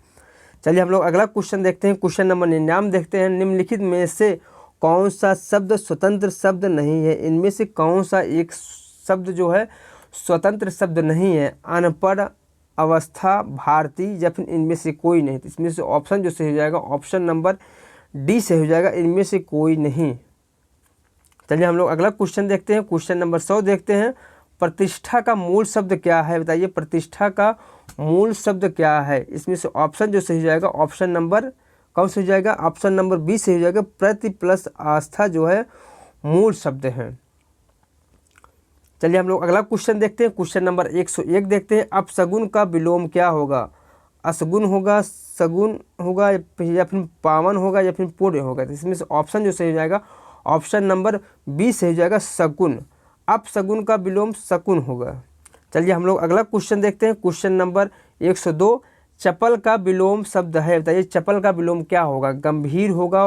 चलिए हम लोग अगला क्वेश्चन देखते हैं, क्वेश्चन नंबर 99 देखते हैं। निम्नलिखित में से कौन सा शब्द स्वतंत्र शब्द नहीं है? इनमें से कौन सा एक शब्द जो है स्वतंत्र शब्द नहीं है? अनपढ़, अवस्था, भारतीय या फिर इनमें से कोई नहीं? तो इसमें से ऑप्शन जो सही हो जाएगा ऑप्शन नंबर डी से हो जाएगा, इनमें से कोई नहीं। चलिए हम लोग अगला क्वेश्चन देखते हैं, क्वेश्चन नंबर 100 देखते हैं। प्रतिष्ठा का मूल शब्द क्या है? बताइए प्रतिष्ठा का मूल शब्द क्या है? इसमें से ऑप्शन जो सही हो जाएगा ऑप्शन नंबर कौन सा हो जाएगा? ऑप्शन नंबर बी से हो जाएगा, प्रति प्लस आस्था जो है मूल शब्द है। चलिए हम लोग अगला क्वेश्चन देखते हैं, क्वेश्चन नंबर 101 देखते हैं। अपशगुन का विलोम क्या होगा? असगुन होगा, सगुन होगा या फिर पावन होगा या फिर पुण्य होगा? तो इसमें से ऑप्शन जो सही हो जाएगा ऑप्शन नंबर बी से हो जाएगा, शकुन। अपशगुन का विलोम शकुन होगा। चलिए हम लोग अगला क्वेश्चन देखते हैं, क्वेश्चन नंबर 102। चपल का विलोम शब्द है, बताइए चपल का विलोम क्या होगा? गंभीर होगा,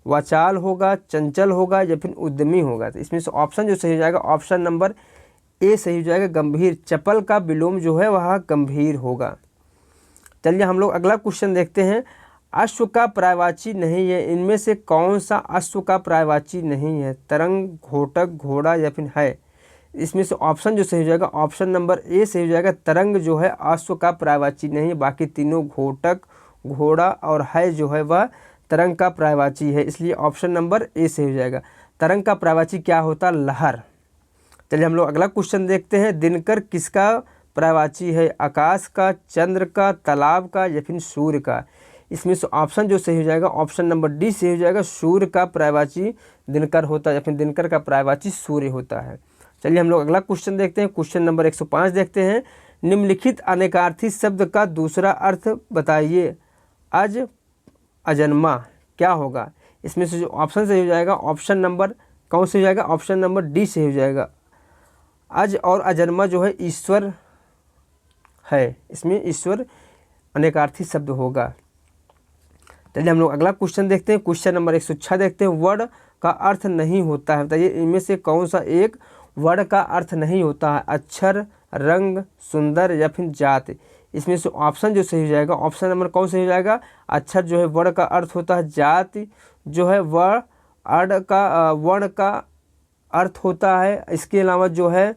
वाचाल होगा, चंचल होगा या फिर उद्यमी होगा? तो इसमें से ऑप्शन जो सही हो जाएगा ऑप्शन नंबर ए सही हो जाएगा, गंभीर। चपल का विलोम जो है वह गंभीर होगा। चलिए हम लोग अगला क्वेश्चन देखते हैं। अश्व का पर्यायवाची नहीं है, इनमें से कौन सा अश्व का पर्यायवाची नहीं है? तरंग, घोटक, घोड़ा या फिर है? इसमें से ऑप्शन जो सही हो जाएगा ऑप्शन नंबर ए सही हो जाएगा, तरंग जो है अश्व का पर्यायवाची नहीं है, बाकी तीनों घोटक, घोड़ा और है जो है वह तरंग का पर्यायवाची है, इसलिए ऑप्शन नंबर ए सही हो जाएगा। तरंग का पर्यायवाची क्या होता? लहर। चलिए हम लोग अगला क्वेश्चन देखते हैं। दिनकर किसका पर्यायवाची है? आकाश का, चंद्र का, तालाब का या फिर सूर्य का? इसमें से ऑप्शन जो सही हो जाएगा ऑप्शन नंबर डी सही हो जाएगा, सूर्य का पर्यायवाची दिनकर होता है या फिर दिनकर का पर्यायवाची सूर्य होता है। चलिए हम लोग अगला क्वेश्चन देखते हैं, क्वेश्चन नंबर 105 देखते हैं। निम्नलिखित अनेकार्थी शब्द का दूसरा अर्थ बताइए। अज, अजन्मा क्या होगा? इसमें से जो ऑप्शन सही हो जाएगा ऑप्शन नंबर कौन से हो जाएगा? ऑप्शन नंबर डी से हो जाएगा। अज और अजन्मा जो है ईश्वर है, इसमें ईश्वर अनेकार्थी शब्द होगा। चलिए हम लोग अगला क्वेश्चन देखते हैं, क्वेश्चन नंबर 106 देखते हैं। वर्ण का अर्थ नहीं होता है, बताइए इनमें से कौन सा एक वर्ण का अर्थ नहीं होता है? अक्षर, रंग, सुंदर या फिर जात? इसमें से ऑप्शन जो सही हो जाएगा ऑप्शन नंबर कौन सही हो जाएगा? अक्षर जो है वर्ण का अर्थ होता है, जात जो है वर्ण का अर्थ होता है, इसके अलावा जो है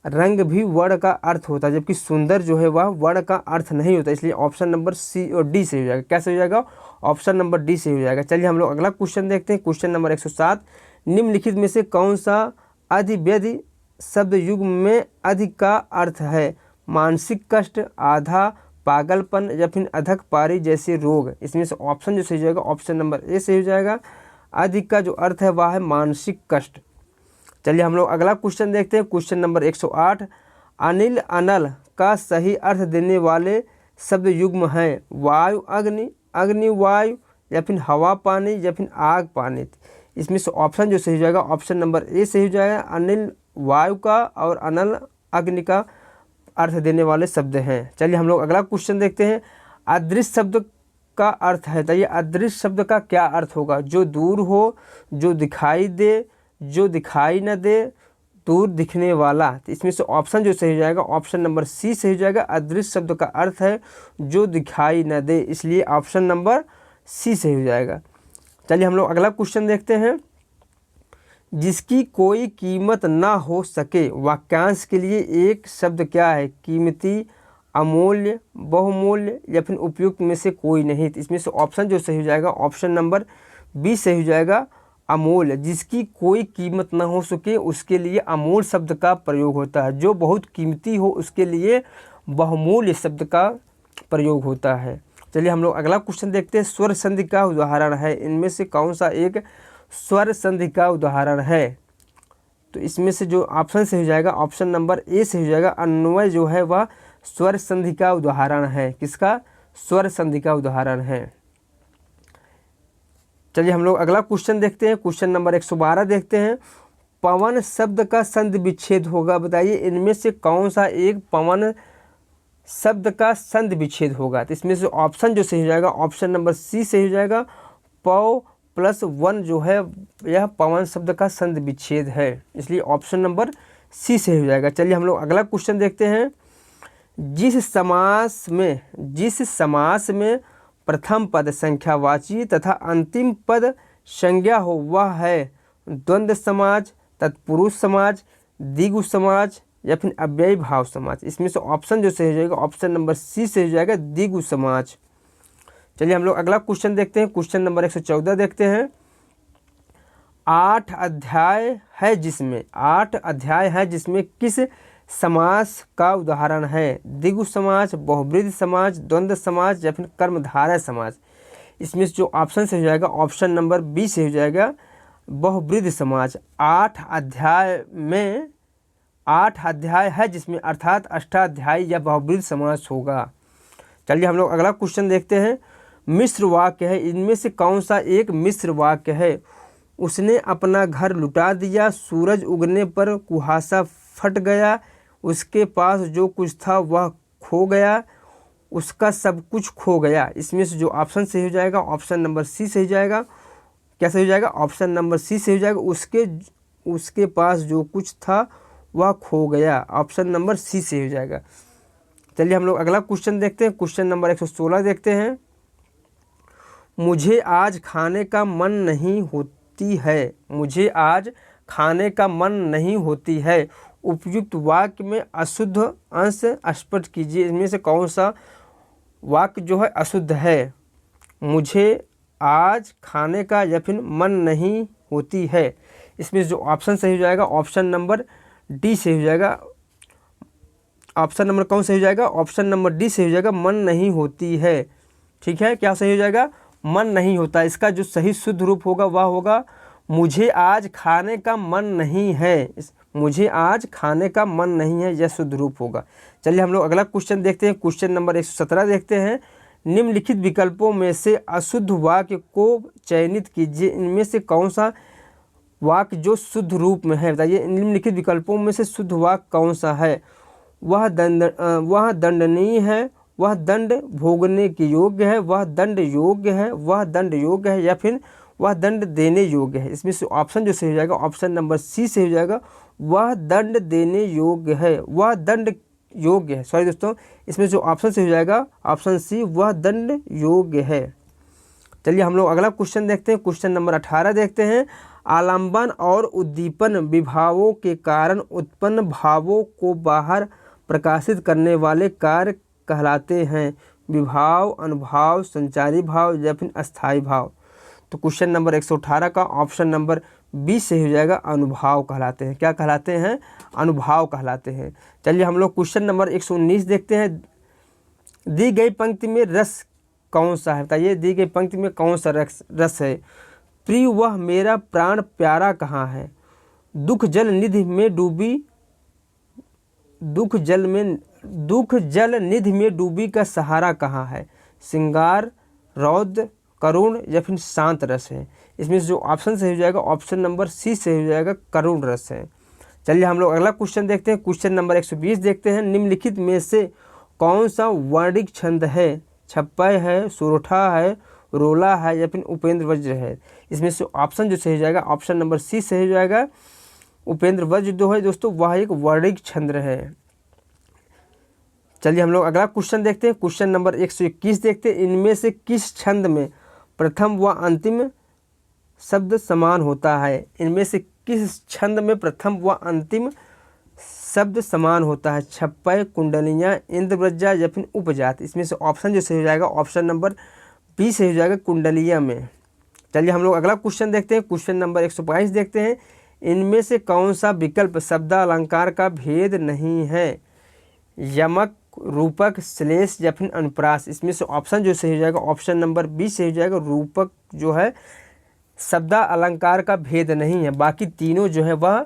रंग भी वर्ण का अर्थ होता है, जबकि सुंदर जो है वह वर्ण का अर्थ नहीं होता, इसलिए ऑप्शन नंबर सी और डी से हो जाएगा। क्या सही हो जाएगा? ऑप्शन नंबर डी से हो जाएगा। चलिए हम लोग अगला क्वेश्चन देखते हैं, क्वेश्चन नंबर 107। निम्नलिखित में से कौन सा अधिव्यधि शब्द युग में अधिक का अर्थ है? मानसिक कष्ट, आधा, पागलपन या फिर अधक पारी जैसे रोग? इसमें से ऑप्शन जो सही हो जाएगा ऑप्शन नंबर ए सही हो जाएगा, अधिक का जो अर्थ है वह है मानसिक कष्ट। चलिए हम लोग अगला क्वेश्चन देखते हैं। क्वेश्चन नंबर 108, अनिल अनल का सही अर्थ देने वाले शब्द युग्म हैं वायु अग्नि, अग्नि वायु, या फिर हवा पानी, या फिर आग पानी। इसमें से ऑप्शन जो सही हो जाएगा ऑप्शन नंबर ए सही हो जाएगा। अनिल वायु का और अनल अग्नि का अर्थ देने वाले शब्द हैं। चलिए हम लोग अगला क्वेश्चन देखते हैं। अदृश्य शब्द का अर्थ है, तो ये अदृश्य शब्द का क्या अर्थ होगा? जो दूर हो, जो दिखाई दे, जो दिखाई न दे, दूर दिखने वाला। तो इसमें से ऑप्शन जो सही हो जाएगा ऑप्शन नंबर सी सही हो जाएगा। अदृश्य शब्द का अर्थ है जो दिखाई न दे, इसलिए ऑप्शन नंबर सी सही हो जाएगा। चलिए हम लोग अगला क्वेश्चन देखते हैं। जिसकी कोई कीमत ना हो सके, वाक्यांश के लिए एक शब्द क्या है? कीमती, अमूल्य, बहुमूल्य, या फिर उपयुक्त में से कोई नहीं। तो इसमें से ऑप्शन जो सही हो जाएगा ऑप्शन नंबर बी सही हो जाएगा, अमूल्य। जिसकी कोई कीमत ना हो सके उसके लिए अमूल्य शब्द का प्रयोग होता है। जो बहुत कीमती हो उसके लिए बहुमूल्य शब्द का प्रयोग होता है। चलिए हम लोग अगला क्वेश्चन देखते हैं। स्वर संधि का उदाहरण है, इनमें से कौन सा एक स्वर संधि का उदाहरण है? तो इसमें से जो ऑप्शन से हो जाएगा ऑप्शन नंबर ए से हो जाएगा। अन्वय जो है वह स्वर संधि का उदाहरण है। किसका? स्वर संधि का उदाहरण है। चलिए हम लोग अगला क्वेश्चन देखते हैं। क्वेश्चन नंबर 112 देखते हैं। पवन शब्द का संधि विच्छेद होगा, बताइए इनमें से कौन सा एक पवन शब्द का संधि विच्छेद होगा? तो इसमें से ऑप्शन जो सही हो जाएगा ऑप्शन नंबर सी सही हो जाएगा। पौ प्लस वन जो है यह पवन शब्द का संधि विच्छेद है, इसलिए ऑप्शन नंबर सी सही हो जाएगा। चलिए हम लोग अगला क्वेश्चन देखते हैं। जिस समास में प्रथम पद संख्यावाची तथा अंतिम पद संज्ञा हो वह है द्वंद्व समाज, तत्पुरुष समाज, द्विगु समाज, या फिर अव्ययी भाव समाज। इसमें से ऑप्शन जो सही हो जाएगा ऑप्शन नंबर सी सही हो जाएगा, द्विगु समाज। चलिए हम लोग अगला क्वेश्चन देखते हैं। क्वेश्चन नंबर 114 देखते हैं। 8 अध्याय है जिसमें किस समास का उदाहरण है? द्विगु समाज, बहुब्रीहि समाज, द्वंद्व समाज, या फिर कर्मधारय समाज। इसमें जो ऑप्शन से हो जाएगा ऑप्शन नंबर बी से हो जाएगा, बहुब्रीहि समाज। 8 अध्याय है जिसमें अर्थात अष्टाध्यायी या बहुब्रीहि समास होगा। चलिए हम लोग अगला क्वेश्चन देखते हैं। मिश्र वाक्य है, इनमें से कौन सा एक मिश्र वाक्य है? उसने अपना घर लुटा दिया, सूरज उगने पर कुहासा फट गया, उसके पास जो कुछ था वह खो गया, उसका सब कुछ खो गया। इसमें से जो ऑप्शन सही हो जाएगा ऑप्शन नंबर सी सही जाएगा। क्या सही हो जाएगा? ऑप्शन नंबर सी सही हो जाएगा। उसके पास जो कुछ था वह खो गया, ऑप्शन नंबर सी सही हो जाएगा। चलिए हम लोग अगला क्वेश्चन देखते हैं। क्वेश्चन नंबर 116 देखते हैं। मुझे आज खाने का मन नहीं होती है, मुझे आज खाने का मन नहीं होती है। उपयुक्त वाक्य में अशुद्ध अंश स्पष्ट कीजिए। इनमें से कौन सा वाक्य जो है अशुद्ध है? मुझे आज खाने का या फिर मन नहीं होती है। इसमें जो ऑप्शन सही हो जाएगा ऑप्शन नंबर डी सही हो जाएगा। ऑप्शन नंबर कौन सही हो जाएगा? ऑप्शन नंबर डी सही हो जाएगा, मन नहीं होती है। ठीक है, क्या सही हो जाएगा? मन नहीं होता। इसका जो सही शुद्ध रूप होगा वह होगा मुझे आज खाने का मन नहीं है। मुझे आज खाने का मन नहीं है, यह शुद्ध रूप होगा। चलिए हम लोग अगला क्वेश्चन देखते हैं। क्वेश्चन नंबर 117 देखते हैं। निम्नलिखित विकल्पों में से अशुद्ध वाक्य को चयनित कीजिए। इनमें से कौन सा वाक्य जो शुद्ध रूप में है? बताइए निम्नलिखित विकल्पों में से शुद्ध वाक्य कौन सा है? वह दंडनीय है, वह दंड भोगने के योग्य है, वह दंड योग्य है, वह दंड योग्य है, या फिर वह दंड देने योग्य है। इसमें से ऑप्शन जो सही हो जाएगा ऑप्शन नंबर सी से हो जाएगा, वह दंड देने योग्य है, वह दंड योग्य है। सॉरी दोस्तों, इसमें जो ऑप्शन से हो जाएगा ऑप्शन सी, वह दंड योग्य है। चलिए हम लोग अगला क्वेश्चन देखते हैं। क्वेश्चन नंबर 18 देखते हैं। आलंबन और उद्दीपन विभावों के कारण उत्पन्न भावों को बाहर प्रकाशित करने वाले कार्य कहलाते हैं। विभाव, अनुभाव, संचारी भाव, या फिर अस्थायी भाव। तो क्वेश्चन नंबर 118 का ऑप्शन नंबर बी से हो जाएगा, अनुभाव कहलाते हैं। क्या कहलाते हैं? अनुभाव कहलाते हैं। चलिए हम लोग क्वेश्चन नंबर 119 देखते हैं। दी गई पंक्ति में रस कौन सा है? बताइए दी गई पंक्ति में कौन सा रस है? प्रिय वह मेरा प्राण प्यारा कहाँ है, दुख जल निधि में डूबी, दुख जल निधि में डूबी का सहारा कहाँ है, श्रृंगार, रौद्र, करुण या फिर शांत रस है। इसमें से जो ऑप्शन सही हो जाएगा ऑप्शन नंबर सी सही हो जाएगा, करुण रस है। चलिए हम लोग अगला क्वेश्चन देखते हैं। क्वेश्चन नंबर 120 देखते हैं। निम्नलिखित में से कौन सा वर्णिक छंद है, छप्पय है, सोरठा है, रोला है या फिर उपेंद्र वज्र है। इसमें से ऑप्शन जो सही हो जाएगा ऑप्शन नंबर सी सही हो जाएगा, उपेंद्र वज्र जो है दोस्तों वह एक वर्णिक छंद है। चलिए हम लोग अगला क्वेश्चन देखते हैं। क्वेश्चन नंबर 121 देखते हैं। इनमें से किस छंद में प्रथम व अंतिम शब्द समान होता है, इनमें से किस छंद में प्रथम व अंतिम शब्द समान होता है, छप्पय, कुंडलियाँ, इंद्रव्रजा या फिर उपजात। इसमें से ऑप्शन जो सही हो जाएगा ऑप्शन नंबर बी सही हो जाएगा, कुंडलिया में। चलिए हम लोग अगला क्वेश्चन देखते हैं। क्वेश्चन नंबर 122 देखते हैं। इनमें से कौन सा विकल्प शब्द अलंकार का भेद नहीं है, यमक, रूपक, श्लेष या फिर अनुप्रास। इसमें से ऑप्शन जो सही हो जाएगा ऑप्शन नंबर बी सही हो जाएगा, रूपक जो है शब्द अलंकार का भेद नहीं है, बाकी तीनों जो है वह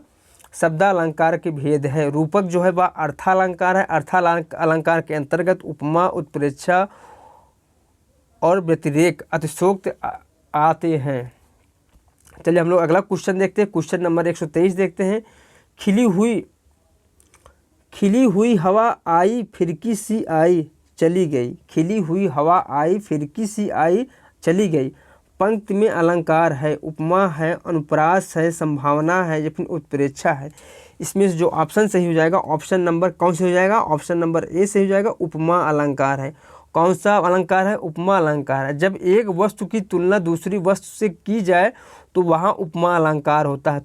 शब्द अलंकार के भेद है। रूपक जो है वह अर्थालंकार है, अर्थालंकार के अंतर्गत उपमा, उत्प्रेक्षा और व्यतिरेक, अतिशोक्त आते हैं। चलिए हम लोग अगला क्वेश्चन देखते हैं। क्वेश्चन नंबर 123 देखते हैं। खिली हुई हवा आई फिरकी सी आई चली गई, खिली हुई हवा आई फिरकी सी आई चली गई। पंक्ति में अलंकार है, उपमा है, अनुप्रास है, संभावना है या फिर उत्प्रेक्षा है। इसमें से जो ऑप्शन सही हो जाएगा ऑप्शन नंबर कौन से हो जाएगा ऑप्शन नंबर ए सही हो जाएगा, उपमा अलंकार है। कौन सा अलंकार है, उपमा अलंकार है। जब एक वस्तु की तुलना दूसरी वस्तु से की जाए तो वहाँ उपमा अलंकार होता है।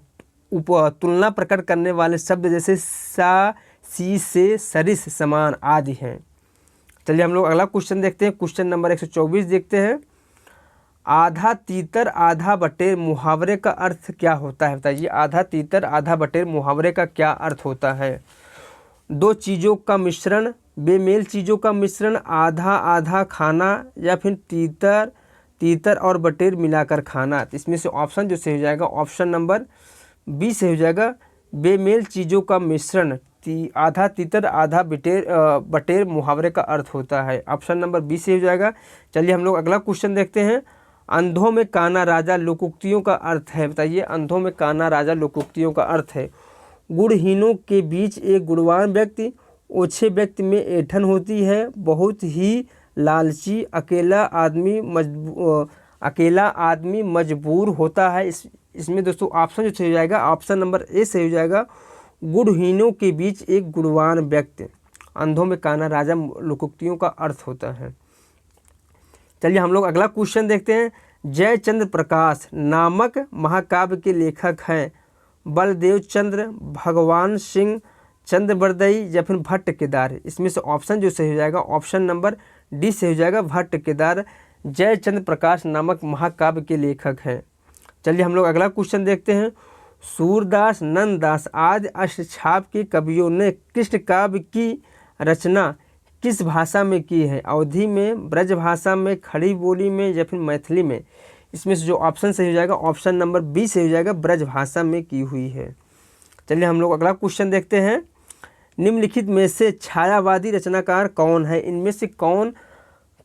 तुलना प्रकट करने वाले शब्द जैसे सा, सी, से, सरिस, समान आदि हैं। चलिए हम लोग अगला क्वेश्चन देखते हैं। क्वेश्चन नंबर 124 देखते हैं। आधा तीतर आधा बटेर मुहावरे का अर्थ क्या होता है, बताइए। आधा तीतर आधा बटेर मुहावरे का क्या अर्थ होता है। दो चीज़ों का मिश्रण, बेमेल चीज़ों का मिश्रण, आधा आधा खाना या फिर तीतर और बटेर मिलाकर खाना। इसमें से ऑप्शन जो सही हो जाएगा ऑप्शन नंबर बी से हो जाएगा, बेमेल चीज़ों का मिश्रण। आधा तीतर आधा बटेर मुहावरे का अर्थ होता है, ऑप्शन नंबर बी से हो जाएगा। चलिए हम लोग अगला क्वेश्चन देखते हैं। अंधों में काना राजा लोकोक्तियों का अर्थ है, बताइए। अंधों में काना राजा लोकोक्तियों का अर्थ है। गुणहीनों के बीच एक गुणवान व्यक्ति, ओछे व्यक्ति में ऐंठन होती है, बहुत ही लालची, अकेला आदमी मजबूर होता है। इसमें दोस्तों ऑप्शन जो सही हो जाएगा ऑप्शन नंबर ए सही हो जाएगा, गुणहीनों के बीच एक गुणवान व्यक्ति। अंधों में काना राजा लोकोक्तियों का अर्थ होता है। चलिए हम लोग अगला क्वेश्चन देखते हैं। जयचंद्र प्रकाश नामक महाकाव्य के लेखक हैं बलदेव चंद्र, भगवान सिंह, चंद्रबरदई या फिर भट्ट केदार। इसमें से ऑप्शन जो सही हो जाएगा ऑप्शन नंबर डी से हो जाएगा, भट्ट केदार जयचंद्र प्रकाश नामक महाकाव्य के लेखक हैं। चलिए हम लोग अगला क्वेश्चन देखते हैं। सूरदास, नंददास आदि अष्टछाप के कवियों ने कृष्ण काव्य की रचना किस भाषा में की है, अवधी में, ब्रज भाषा में, खड़ी बोली में या फिर मैथिली में। इसमें से जो ऑप्शन सही हो जाएगा ऑप्शन नंबर बी से हो जाएगा, ब्रज भाषा में की हुई है। चलिए हम लोग अगला क्वेश्चन देखते हैं। निम्नलिखित में से छायावादी रचनाकार कौन है, इनमें से कौन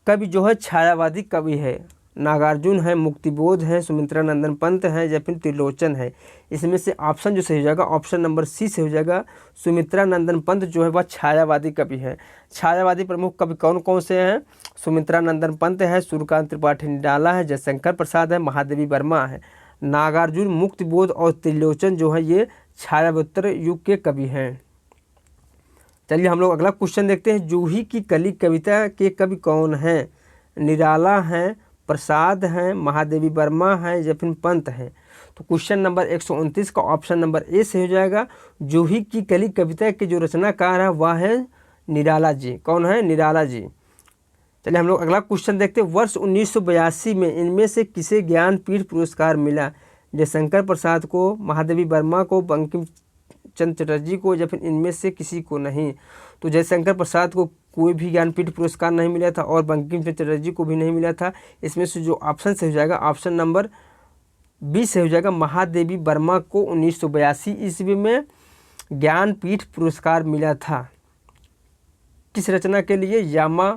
कवि जो है छायावादी कवि है। नागार्जुन है, मुक्तिबोध है, सुमित्रा नंदन पंत है या फिर त्रिलोचन है। इसमें से ऑप्शन जो सही हो जाएगा ऑप्शन नंबर सी से हो जाएगा, सुमित्रा नंदन पंत जो है वह छायावादी कवि है। छायावादी प्रमुख कवि कौन कौन से हैं, सुमित्रा नंदन पंत है, सूर्यकांत त्रिपाठी निराला है, जयशंकर प्रसाद है, महादेवी वर्मा है। नागार्जुन, मुक्तिबोध और त्रिलोचन जो है ये छायावोत्तर युग के कवि हैं। चलिए हम लोग अगला क्वेश्चन देखते हैं। जूही की कली कविता के कवि कौन हैं, निराला हैं, प्रसाद हैं, महादेवी वर्मा हैं या फिर पंत हैं। तो क्वेश्चन नंबर 129 का ऑप्शन नंबर ए से हो जाएगा। जूही की कली कविता के जो रचनाकार है वह है निराला जी। कौन है, निराला जी। चलिए हम लोग अगला क्वेश्चन देखते हैं। वर्ष 1982 में इनमें से किसे ज्ञानपीठ पुरस्कार मिला, जयशंकर प्रसाद को, महादेवी वर्मा को, बंकिम चंद्र चटर्जी को या फिर इनमें से किसी को नहीं। तो जयशंकर प्रसाद को कोई भी ज्ञानपीठ पुरस्कार नहीं मिला था और बंकिम चंद्र चटर्जी को भी नहीं मिला था। इसमें से जो ऑप्शन से हो जाएगा ऑप्शन नंबर बी से हो जाएगा महादेवी वर्मा को 1982 ईस्वी में ज्ञानपीठ पुरस्कार मिला था। किस रचना के लिए? यामा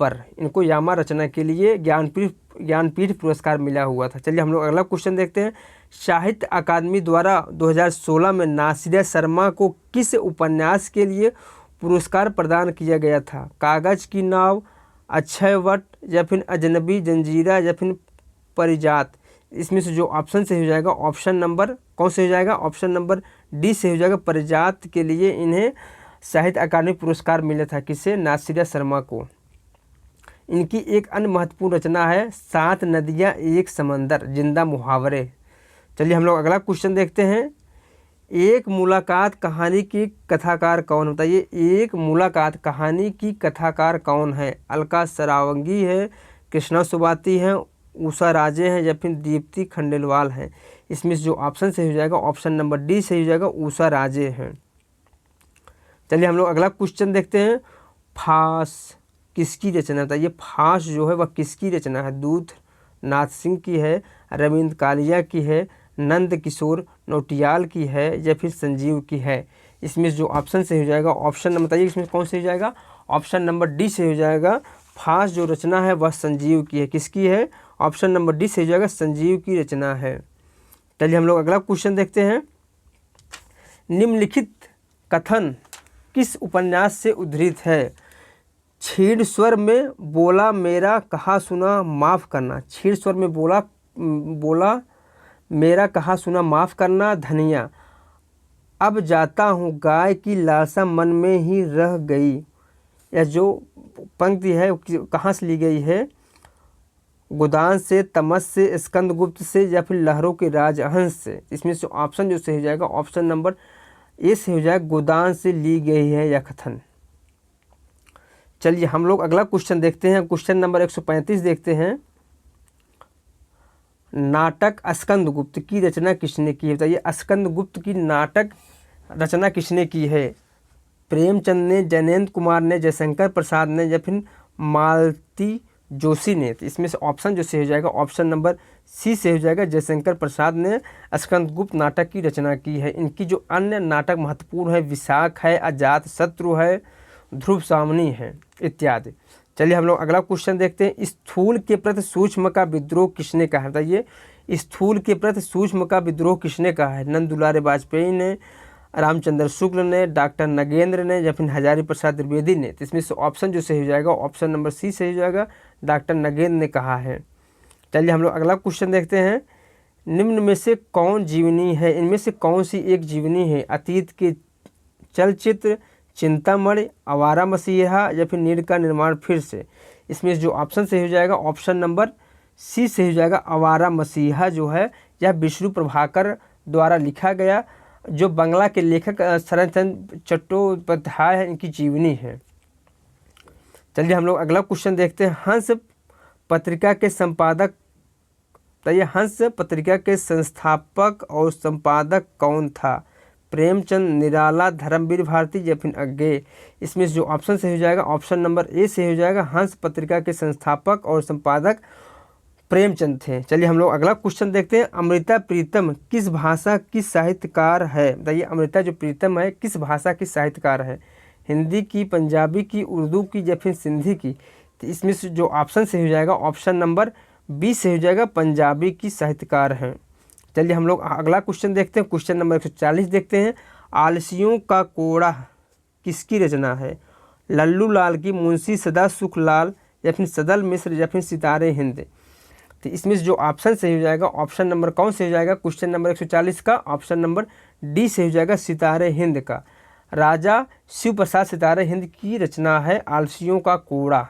पर। इनको यामा रचना के लिए ज्ञानपीठ पुरस्कार मिला हुआ था। चलिए हम लोग अगला क्वेश्चन देखते हैं। साहित्य अकादमी द्वारा 2016 में नासिरा शर्मा को किस उपन्यास के लिए पुरस्कार प्रदान किया गया था? कागज की नाव, अक्षयवट, या फिर अजनबी जंजीरा, या फिर परिजात। इसमें से जो ऑप्शन से हो जाएगा ऑप्शन नंबर कौन से हो जाएगा? ऑप्शन नंबर डी से हो जाएगा। परिजात के लिए इन्हें साहित्य अकादमी पुरस्कार मिला था। किसे? नासिरा शर्मा को। इनकी एक अन्य महत्वपूर्ण रचना है 7 नदियाँ एक समंदर, जिंदा मुहावरे। चलिए हम लोग अगला क्वेश्चन देखते हैं। एक मुलाकात कहानी की कथाकार कौन? बताइए, एक मुलाकात कहानी की कथाकार कौन है? अलका सरावगी है, कृष्णा सुबाती है, उषा राजे हैं, या फिर दीप्ति खंडेलवाल हैं। इसमें जो ऑप्शन से हो जाएगा ऑप्शन नंबर डी से हो जाएगा, उषा राजे हैं। चलिए हम लोग अगला क्वेश्चन देखते हैं। फांस किसकी रचना था? ये फांस जो है वह किसकी रचना है? दूध नाथ सिंह की है, रविंद्र कालिया की है, नंद किशोर नौटियाल की है, या फिर संजीव की है। इसमें जो ऑप्शन से हो जाएगा ऑप्शन नंबर बताइए, इसमें कौन से हो जाएगा? ऑप्शन नंबर डी से हो जाएगा। फांस जो रचना है वह संजीव की है। किसकी है? ऑप्शन नंबर डी से हो जाएगा, संजीव की रचना है। चलिए हम लोग अगला क्वेश्चन देखते हैं। निम्नलिखित कथन किस उपन्यास से उद्धृत है? क्षीण स्वर में बोला मेरा कहा सुना माफ़ करना। क्षीण स्वर में बोला मेरा कहा सुना माफ़ करना। धनिया, अब जाता हूँ गाय की लालसा मन में ही रह गई। यह जो पंक्ति है कहाँ से ली गई है? गोदान से, तमस से, स्कंदगुप्त से, या फिर लहरों के राजहंस से। इसमें से ऑप्शन जो सही हो जाएगा ऑप्शन नंबर ए से हो जाएगा, गोदान से ली गई है यह कथन। चलिए हम लोग अगला क्वेश्चन देखते हैं। क्वेश्चन नंबर 135 देखते हैं। नाटक स्कंदगुप्त की रचना किसने की है? बताइए, स्कंदगुप्त की नाटक रचना किसने की है? प्रेमचंद ने, जयनेंद्र कुमार ने, जयशंकर प्रसाद ने, या फिर मालती जोशी ने। तो इसमें से ऑप्शन जो से हो जाएगा ऑप्शन नंबर सी से हो जाएगा, जयशंकर प्रसाद ने स्कंदगुप्त नाटक की रचना की है। इनकी जो अन्य नाटक महत्वपूर्ण है, विशाख है, अजात शत्रु है, ध्रुव सामनी है, इत्यादि। चलिए हम लोग अगला क्वेश्चन देखते हैं। स्थूल के प्रति सूक्ष्म का विद्रोह किसने कहा है? बताइए, स्थूल के प्रति सूक्ष्म का विद्रोह किसने कहा है? नंद दुलारे वाजपेयी ने, रामचंद्र शुक्ल ने, डॉक्टर नगेंद्र ने, या फिर हजारी प्रसाद द्विवेदी ने। तो इसमें से ऑप्शन जो सही हो जाएगा ऑप्शन नंबर सी से हो जाएगा, डॉक्टर नगेंद्र ने कहा है। चलिए हम लोग अगला क्वेश्चन देखते हैं। निम्न में से कौन जीवनी है? इनमें से कौन सी एक जीवनी है? अतीत के चलचित्र, चिंतामणि, आवारा मसीहा, या फिर नीड़ का निर्माण फिर से। इसमें जो ऑप्शन से हो जाएगा ऑप्शन नंबर सी से हो जाएगा, आवारा मसीहा जो है यह विष्णु प्रभाकर द्वारा लिखा गया, जो बंगला के लेखक शरदचंद्र चट्टोपाध्याय है, इनकी जीवनी है। चलिए हम लोग अगला क्वेश्चन देखते हैं। हंस पत्रिका के संपादक, बताइए हंस पत्रिका के संस्थापक और संपादक कौन था? प्रेमचंद, निराला, धर्मवीर भारती, या फिर अज्ञे। इसमें जो ऑप्शन से हो जाएगा ऑप्शन नंबर ए से हो जाएगा, हंस पत्रिका के संस्थापक और संपादक प्रेमचंद थे। चलिए हम लोग अगला क्वेश्चन देखते हैं। अमृता प्रीतम किस भाषा की साहित्यकार है? बताइए, अमृता जो प्रीतम है किस भाषा की साहित्यकार है? हिंदी की, पंजाबी की, उर्दू की, या फिर सिंधी की? तो इसमें से जो ऑप्शन से हो जाएगा ऑप्शन नंबर बी से हो जाएगा, पंजाबी की साहित्यकार हैं। चलिए हम लोग अगला क्वेश्चन देखते हैं। क्वेश्चन नंबर 140 देखते हैं। आलसियों का कोड़ा किसकी रचना है? लल्लू लाल की, मुंशी सदा सुख लाल, या फिर सदल मिश्र, या फिर सितारे हिंद। तो इसमें जो ऑप्शन से हो जाएगा ऑप्शन नंबर कौन से हो जाएगा? क्वेश्चन नंबर 140 का ऑप्शन नंबर डी से हो जाएगा, सितारे हिंद का। राजा शिव प्रसाद सितारे हिंद की रचना है आलसियों का कोड़ा।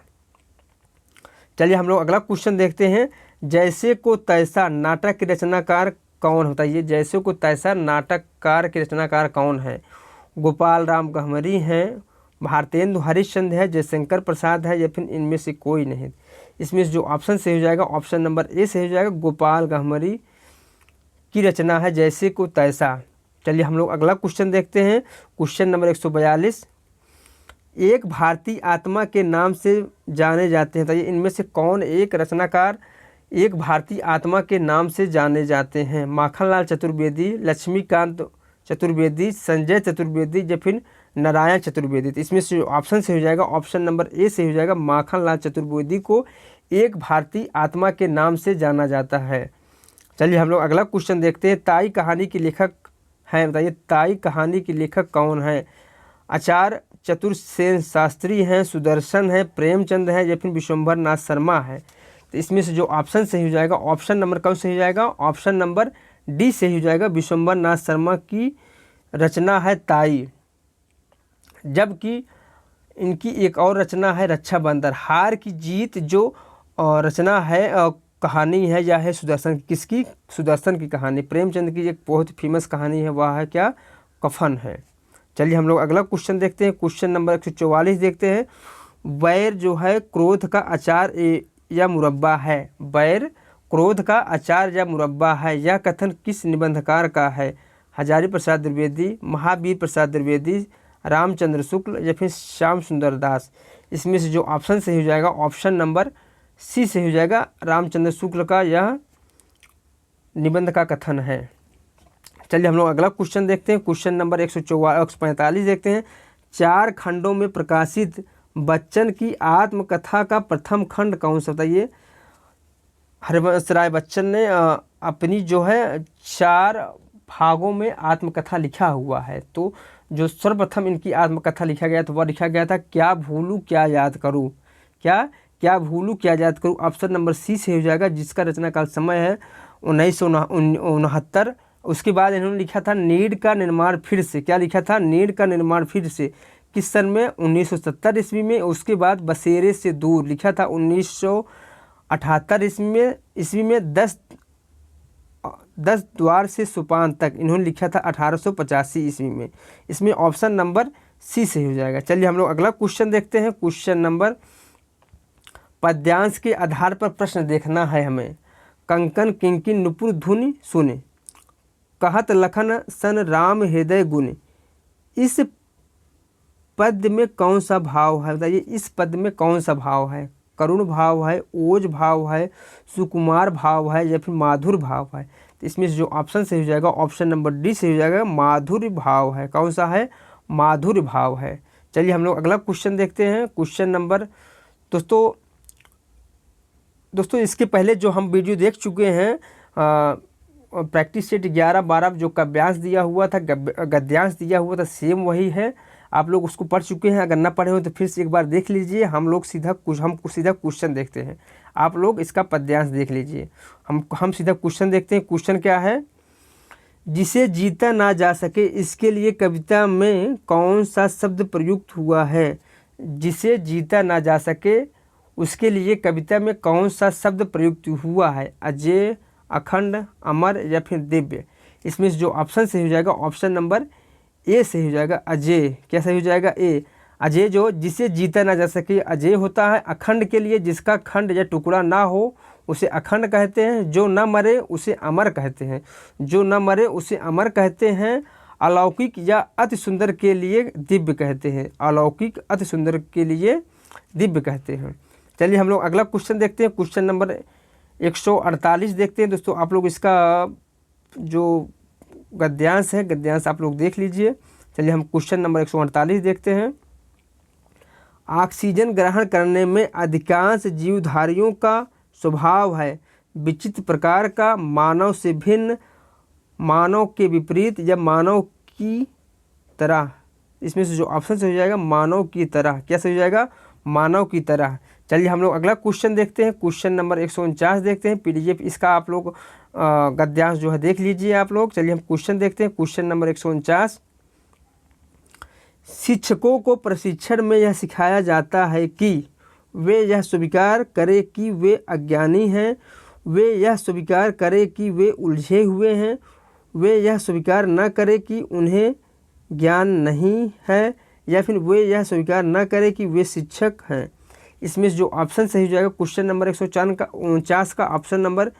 चलिए हम लोग अगला क्वेश्चन देखते हैं। जैसे को तैसा नाटक के रचनाकार कौन होता है? ये जैसे को तैसा नाटककार के रचनाकार कौन है? गोपाल राम गहमरी हैं, भारतेंदु हरिश्चंद्र है, जयशंकर प्रसाद है, या फिर इनमें से कोई नहीं। इसमें जो ऑप्शन से हो जाएगा ऑप्शन नंबर ए से हो जाएगा, गोपाल गहमरी की रचना है जैसे को तैसा। चलिए हम लोग अगला क्वेश्चन देखते हैं। Question number 142। एक भारतीय आत्मा के नाम से जाने जाते हैं, तो ये इनमें से कौन एक रचनाकार एक भारतीय आत्मा के नाम से जाने जाते हैं? माखनलाल चतुर्वेदी, लक्ष्मीकांत चतुर्वेदी, संजय चतुर्वेदी या फिर नारायण चतुर्वेदी। तो इसमें से जो ऑप्शन से हो जाएगा, ऑप्शन नंबर ए से हो जाएगा, माखनलाल चतुर्वेदी को एक भारतीय आत्मा के नाम से जाना जाता है। चलिए हम लोग अगला क्वेश्चन देखते हैं। ताई कहानी के लेखक हैं, बताइए ताई कहानी के लेखक कौन है? आचार्य चतुर्सेन शास्त्री हैं, सुदर्शन है, प्रेमचंद है या फिर विश्वंभर नाथ शर्मा है। तो इसमें से जो ऑप्शन सही हो जाएगा, ऑप्शन नंबर कौन सही हो जाएगा? ऑप्शन नंबर डी सही हो जाएगा, विश्वंभर नाथ शर्मा की रचना है ताई। जबकि इनकी एक और रचना है रक्षा बंदर। हार की जीत जो रचना है कहानी है या है सुदर्शन, किसकी? सुदर्शन की कहानी। प्रेमचंद की एक बहुत फेमस कहानी है, वह है क्या? कफन है। चलिए हम लोग अगला क्वेश्चन देखते हैं। क्वेश्चन नंबर 144 देखते हैं। वैर जो है क्रोध का अचार या मुरब्बा है? वैर क्रोध का अचार या मुरब्बा है, यह कथन किस निबंधकार का है? हजारी प्रसाद द्विवेदी, महावीर प्रसाद द्विवेदी, रामचंद्र शुक्ल या फिर श्याम सुंदर दास। इसमें से जो ऑप्शन सही हो जाएगा, ऑप्शन नंबर सी से हो जाएगा, रामचंद्र शुक्ल का यह निबंध का कथन है। चलिए हम लोग अगला क्वेश्चन देखते हैं। क्वेश्चन नंबर 145 देखते हैं। 4 खंडों में प्रकाशित बच्चन की आत्मकथा का प्रथम खंड कौन सा? बताइए। हरिवंश राय बच्चन ने अपनी जो है 4 भागों में आत्मकथा लिखा हुआ है। तो जो सर्वप्रथम इनकी आत्मकथा लिखा गया था वह लिखा गया था क्या भूलूं क्या याद करूं। क्या भूलूं क्या याद करूं, ऑप्शन नंबर सी से हो जाएगा, जिसका रचना काल समय है 1969। उसके बाद इन्होंने लिखा था नीड़ का निर्माण फिर से। क्या लिखा था? नीड़ का निर्माण फिर से। किस सन में? 1970 ईस्वी में। उसके बाद बसेरे से दूर लिखा था 1978 ईस्वी में। 10 द्वार से सोपान तक इन्होंने लिखा था 1885 ईस्वी में। इसमें ऑप्शन नंबर सी से हो जाएगा। चलिए हम लोग अगला क्वेश्चन देखते हैं। क्वेश्चन नंबर पद्यांश के आधार पर प्रश्न देखना है हमें। कंकन किंकिन नुपुर धुनि सुने, कहत लखन सन राम हृदय गुण। इस पद में कौन सा भाव है? बताइए इस पद में कौन सा भाव है? करुण भाव है, ओज भाव है, सुकुमार भाव है या फिर माधुर भाव है? तो इसमें से जो ऑप्शन सही हो जाएगा, ऑप्शन नंबर डी से हो जाएगा, माधुर्य भाव है। कौन सा है? माधुर्य भाव है। चलिए हम लोग अगला क्वेश्चन देखते हैं। क्वेश्चन नंबर दोस्तों इसके पहले जो हम वीडियो देख चुके हैं प्रैक्टिस सेट 11-12 जो काव्यांश दिया हुआ था, गद्यांश दिया हुआ था, सेम वही है। आप लोग उसको पढ़ चुके हैं। अगर ना पढ़े हो तो फिर से एक बार देख लीजिए। हम सीधा क्वेश्चन देखते हैं। आप लोग इसका पद्यांश देख लीजिए। हम सीधा क्वेश्चन देखते हैं। क्वेश्चन क्या है? जिसे जीता ना जा सके, इसके लिए कविता में कौन सा शब्द प्रयुक्त हुआ है? जिसे जीता ना जा सके उसके लिए कविता में कौन सा शब्द प्रयुक्त हुआ है? अजय, अखंड, अमर या फिर दिव्य। इसमें से जो ऑप्शन सही हो जाएगा, ऑप्शन नंबर ए सही हो जाएगा, अजय। क्या सही हो जाएगा? ए। अजय जो जिसे जीता ना जा सके अजय होता है। अखंड के लिए जिसका खंड या टुकड़ा ना हो उसे अखंड कहते हैं। जो न मरे उसे अमर कहते हैं। जो न मरे उसे अमर कहते हैं। अलौकिक या अति सुंदर के लिए दिव्य कहते हैं। अलौकिक अति सुंदर के लिए दिव्य कहते हैं। चलिए हम लोग अगला क्वेश्चन देखते हैं। क्वेश्चन नंबर 148 देखते हैं। दोस्तों आप लोग इसका जो गद्यांश है, गद्यांश आप लोग देख लीजिए। चलिए हम क्वेश्चन नंबर 148 देखते हैं। ऑक्सीजन ग्रहण करने में अधिकांश जीवधारियों का स्वभाव है विचित्र प्रकार का, मानव से भिन्न, मानव के विपरीत या मानव की तरह। इसमें से जो ऑप्शन से हो जाएगा, मानव की तरह। क्या सही हो जाएगा? मानव की तरह। चलिए हम लोग अगला क्वेश्चन देखते हैं। क्वेश्चन नंबर 149 देखते हैं। पीडीएफ इसका आप लोग गद्यांश जो है देख लीजिए आप लोग। चलिए हम क्वेश्चन देखते हैं। Question number 149। शिक्षकों को प्रशिक्षण में यह सिखाया जाता है कि वे यह स्वीकार करें कि वे अज्ञानी हैं, वे यह स्वीकार करें कि वे उलझे हुए हैं, वे यह स्वीकार न करें कि उन्हें ज्ञान नहीं है, या फिर वे यह स्वीकार न करें कि वे शिक्षक हैं। इसमें जो ऑप्शन सही हो जाएगा क्वेश्चन नंबर 149 का ऑप्शन नंबर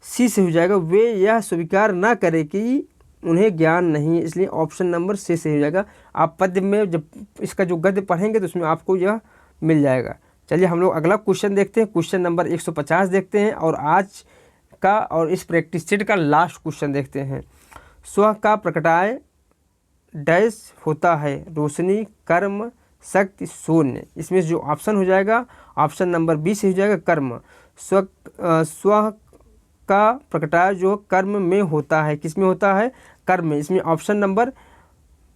सी से हो जाएगा, वे यह स्वीकार न करें कि उन्हें ज्ञान नहीं है। इसलिए ऑप्शन नंबर सी से हो जाएगा। आप पद्य में जब इसका जो गद्य पढ़ेंगे तो उसमें आपको यह मिल जाएगा। चलिए हम लोग अगला क्वेश्चन देखते हैं। क्वेश्चन नंबर 150 देखते हैं और आज का और इस प्रैक्टिस सेट का लास्ट क्वेश्चन देखते हैं। स्व का प्रकटाय डैश होता है, रोशनी, कर्म, शक्ति, शून्य। इसमें जो ऑप्शन हो जाएगा ऑप्शन नंबर बी से हो जाएगा कर्म। स्व का प्रकटाय जो कर्म में होता है, किस में होता है? कर्म में। इसमें ऑप्शन नंबर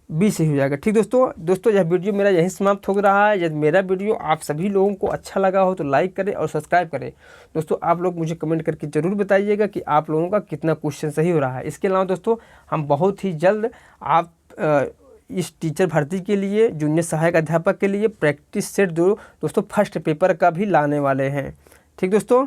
बी से हो जाएगा। ठीक दोस्तों यह वीडियो मेरा यहीं समाप्त हो रहा है। यदि मेरा वीडियो आप सभी लोगों को अच्छा लगा हो तो लाइक करें और सब्सक्राइब करें। दोस्तों आप लोग मुझे कमेंट करके ज़रूर बताइएगा कि आप लोगों का कितना क्वेश्चन सही हो रहा है। इसके अलावा दोस्तों हम बहुत ही जल्द आप इस टीचर भर्ती के लिए, जूनियर सहायक अध्यापक के लिए प्रैक्टिस सेट दोस्तों फर्स्ट पेपर का भी लाने वाले हैं। ठीक दोस्तों।